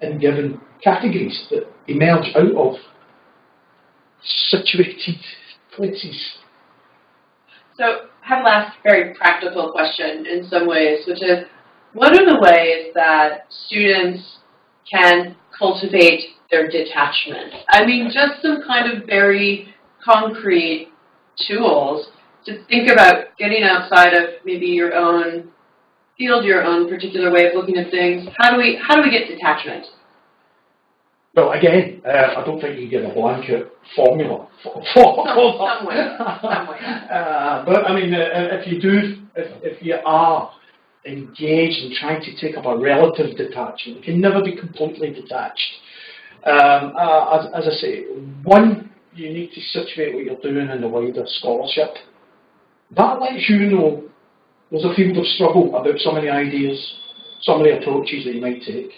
and given categories that emerge out of situated places. So I have a last very practical question in some ways, which is, what are the ways that students can cultivate their detachment? I mean, just some kind of very concrete tools to think about getting outside of maybe your own field, your own particular way of looking at things. How do we get detachment? Well, again, I don't think you get a blanket formula for some way. But I mean, if you are engaged in trying to take up a relative detachment, you can never be completely detached. As I say, one, you need to situate what you're doing in the wider scholarship. That lets you know there's a field of struggle about some of the ideas, some of the approaches that you might take.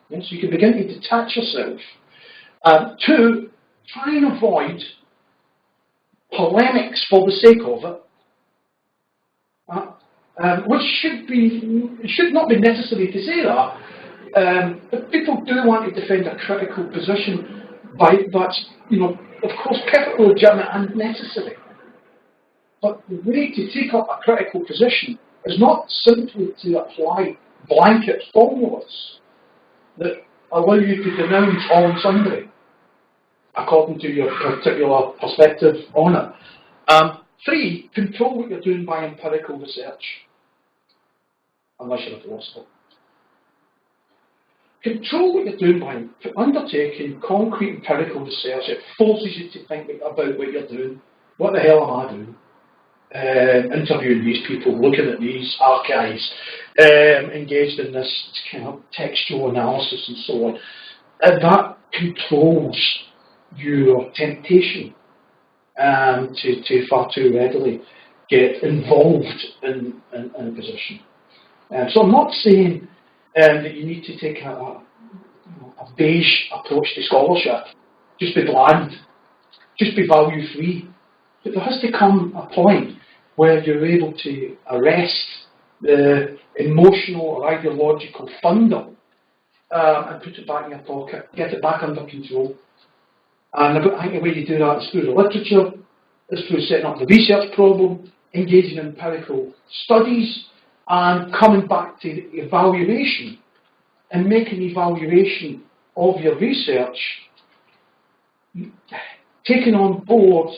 Yeah, so you can begin to detach yourself. Two, try and avoid polemics for the sake of it, which should not be necessary to say that. But people do want to defend a critical position that's, of course, perfectly legitimate and necessary. But the way to take up a critical position is not simply to apply blanket formulas that allow you to denounce all and sundry according to your particular perspective on it. Three, control what you're doing by empirical research, unless you're a philosopher. Control what you're doing by undertaking concrete empirical research. It forces you to think about what you're doing. What the hell am I doing? Interviewing these people, looking at these archives, engaged in this kind of textual analysis and so on. And that controls your temptation to far too readily get involved in a position. So I'm not saying that you need to take a a beige approach to scholarship. Just be bland. Just be value-free. But there has to come a point where you're able to arrest the emotional or ideological thunder and put it back in your pocket, get it back under control. And I think the way you do that is through the literature, is through setting up the research problem, engaging in empirical studies, and coming back to evaluation and making evaluation of your research, taking on board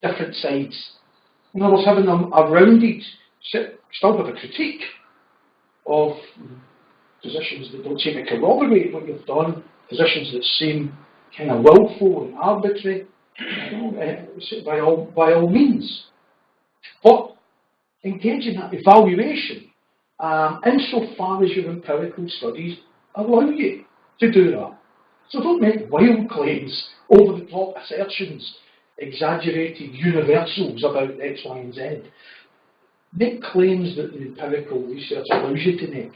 different sides. In other words, having them a rounded, still with a critique of positions that don't seem to corroborate what you've done, positions that seem kind of willful and arbitrary, by all means. But engage in that evaluation insofar as your empirical studies allow you to do that. So don't make wild claims, over-the-top assertions, exaggerated universals about X, Y, and Z. Make claims that the empirical research allows you to make.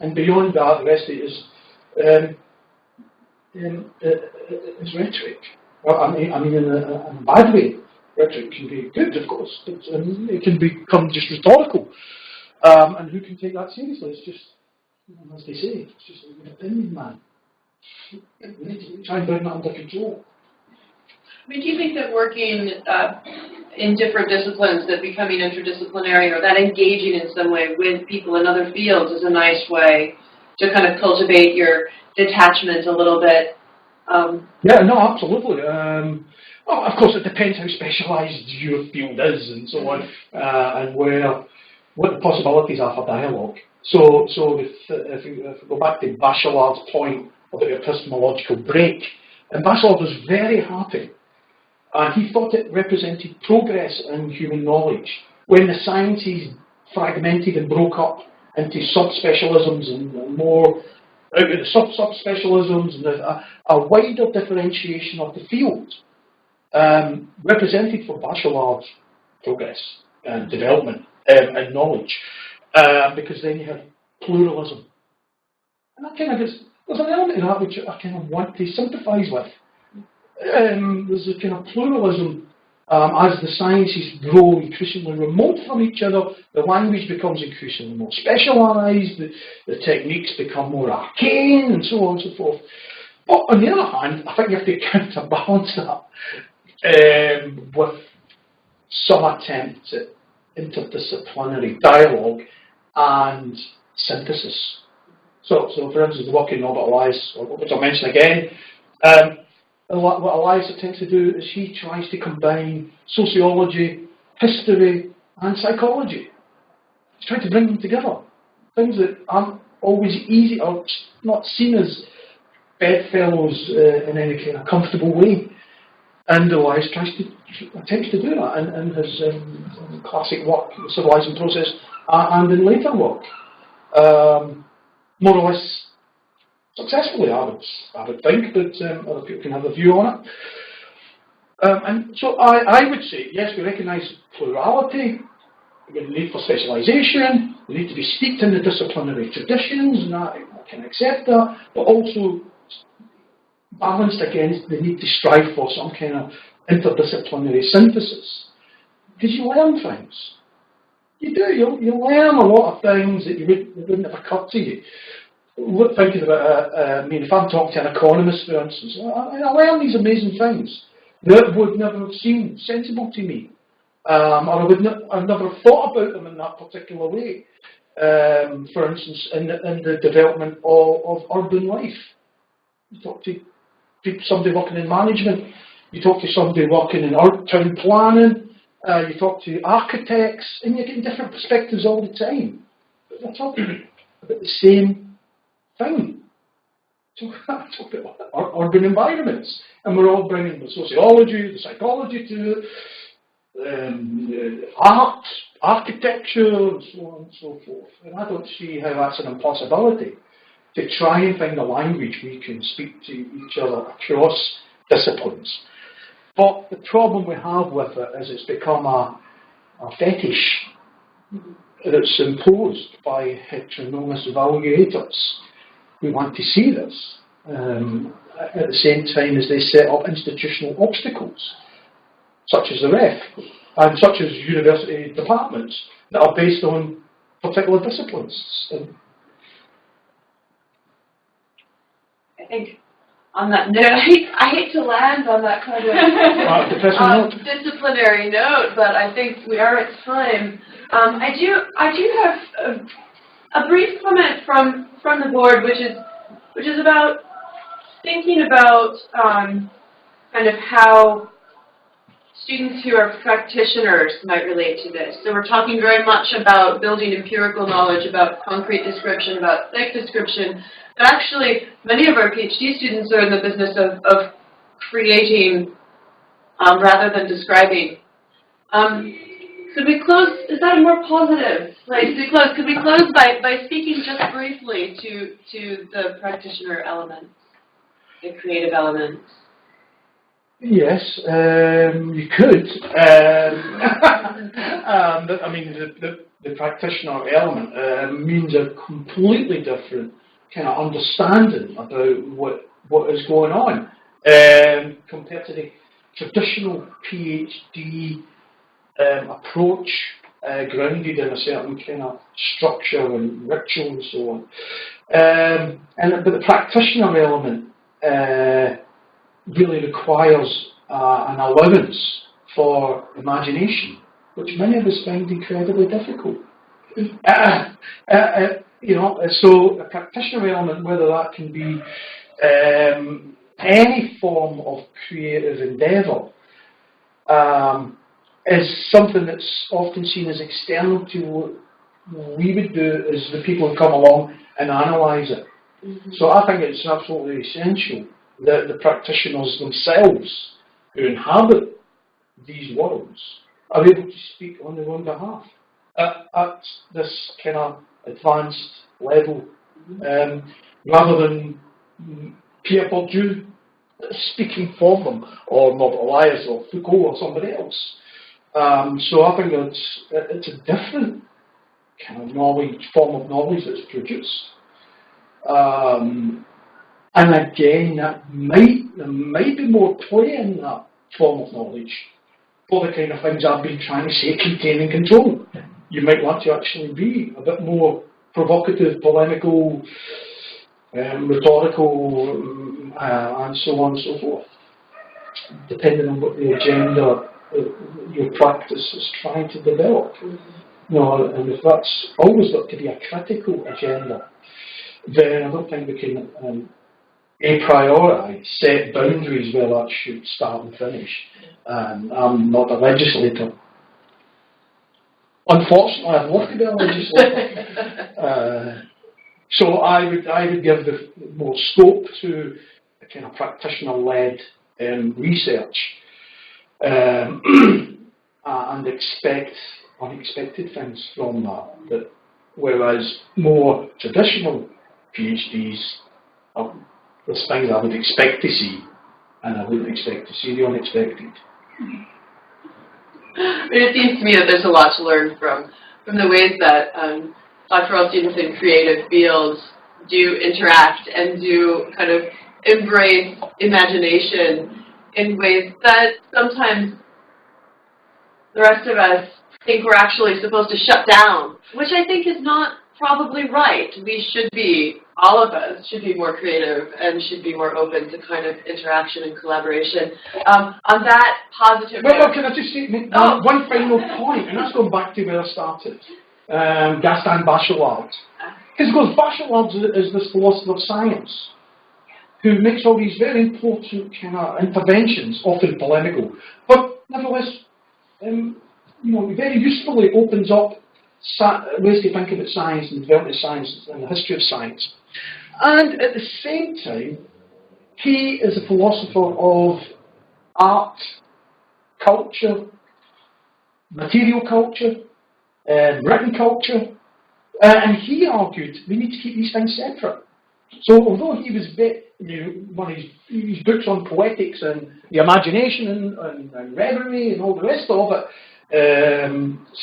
And beyond that, the rest of it is rhetoric. Well, I mean in a bad way. Rhetoric can be good, of course, but it can become just rhetorical. And who can take that seriously? It's just, as they say, it's just an opinion, man. We need to try and bring that under control. I mean, do you think that working in different disciplines, that becoming interdisciplinary or that engaging in some way with people in other fields is a nice way to kind of cultivate your detachment a little bit? Yeah, no, absolutely. Well, of course, it depends how specialised your field is and so on, and what the possibilities are for dialogue. So if we go back to Bachelard's point about the epistemological break, and Bachelard was very happy. And he thought it represented progress in human knowledge. When the sciences fragmented and broke up into subspecialisms and more subspecialisms and a wider differentiation of the field, represented for Bachelard's progress and development and knowledge, because then you have pluralism. And that kind of there's an element of that which I kind of want to sympathise with. There's a kind of pluralism as the sciences grow increasingly remote from each other, the language becomes increasingly more specialised, the techniques become more arcane, and so on and so forth. But on the other hand, I think you have to counterbalance that with some attempt at interdisciplinary dialogue and synthesis. So for instance, the work in Robert Elias, which I'll mention again, what Elias attempts to do is he tries to combine sociology, history, and psychology. He's trying to bring them together. Things that aren't always easy or not seen as bedfellows in any kind of comfortable way. And Elias attempts to do that in his classic work, the civilizing process, and in later work. More or less successfully, I would think, but other people can have a view on it. And so I would say, yes, we recognise plurality, we need for specialisation, we need to be steeped in the disciplinary traditions, and I can accept that, but also balanced against the need to strive for some kind of interdisciplinary synthesis. Because you learn things. You do, you learn a lot of things that wouldn't have occurred to you. Thinking about, if I'm talking to an economist, for instance, I learn these amazing things that would never have seemed sensible to me, or I've never thought about them in that particular way. For instance, in the development of urban life, you talk to somebody working in management, you talk to somebody working in town planning, you talk to architects, and you're getting different perspectives all the time. But they're talking about the same thing. So talk about urban environments, and we're all bringing the sociology, the psychology to it, art, architecture, and so on and so forth. And I don't see how that's an impossibility to try and find a language we can speak to each other across disciplines. But the problem we have with it is it's become a fetish that's imposed by heteronomous evaluators. we want to see this at the same time as they set up institutional obstacles, such as the REF, and such as university departments that are based on particular disciplines. I think on that note, I hate to land on that kind of disciplinary note, but I think we are at time. I do have a brief comment from the board, which is about thinking about kind of how students who are practitioners might relate to this. So we're talking very much about building empirical knowledge, about concrete description, about thick description. But actually, many of our PhD students are in the business of creating rather than describing. Could we close? Is that a more positive place to close? Could we close by speaking just briefly to the practitioner elements, the creative elements? Yes, you could. I mean, the practitioner element means a completely different kind of understanding about what is going on compared to the traditional PhD approach, grounded in a certain kind of structure and ritual and so on. But the practitioner element really requires an allowance for imagination, which many of us find incredibly difficult. So a practitioner element, whether that can be any form of creative endeavour, is something that's often seen as external to what we would do as the people who come along and analyse it. Mm-hmm. So I think it's absolutely essential that the practitioners themselves who inhabit these worlds are able to speak on their own behalf at this kind of advanced level, rather than Pierre Bourdieu speaking for them, or Norbert Elias or Foucault or somebody else. So I think it's a different kind of form of knowledge that's produced. And again, there might be more play in that form of knowledge for the kind of things I've been trying to say, contain and control. You might want to actually be a bit more provocative, polemical, rhetorical, and so on and so forth, depending on what the agenda your practice is trying to develop. And if that's always got to be a critical agenda, then I don't think we can a priori set boundaries where that should start and finish. I'm not a legislator. Unfortunately, I'd love to be a legislator. So I would give more scope to a kind of practitioner-led research and expect unexpected things from that. Whereas more traditional PhDs, there's things I would expect to see, and I wouldn't expect to see the unexpected. It seems to me that there's a lot to learn from the ways that doctoral students in creative fields do interact and do kind of embrace imagination in ways that sometimes the rest of us think we're actually supposed to shut down, which I think is not probably right. We should be, all of us should be more creative and should be more open to kind of interaction and collaboration. On that positive note. Well, can I just say one final point, and that's going back to where I started. Gaston Bachelard. Because Bachelard is this philosopher of science who makes all these very important kind of interventions, often polemical, but nevertheless, very usefully opens up ways to think about science and development of science and the history of science. And at the same time, he is a philosopher of art, culture, material culture, written culture, and he argued we need to keep these things separate. So although he was one of his books on poetics and the imagination and reverie and all the rest of it,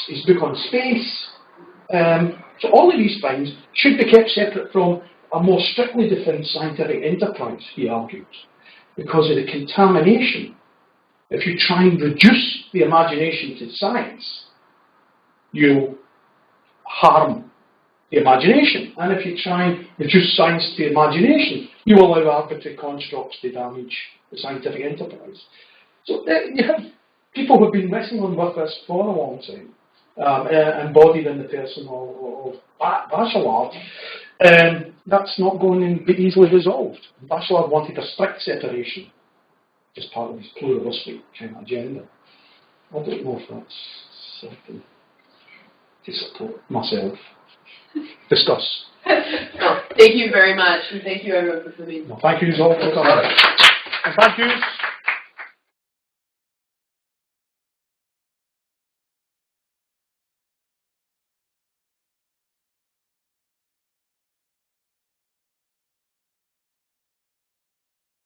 his book on space, so all of these things should be kept separate from a more strictly defined scientific enterprise, he argued, because of the contamination. If you try and reduce the imagination to science, you harm the imagination. And if you try and reduce science to imagination, you allow arbitrary constructs to damage the scientific enterprise. So you have people who have been wrestling with this for a long time, embodied in the person of Bachelard. That's not going to be easily resolved. Bachelard wanted a strict separation as part of his pluralistic kind of agenda. I don't know if that's something to support myself. Discuss. Well, thank you very much, and thank you everyone for coming. No, thank you all for coming. And thank you.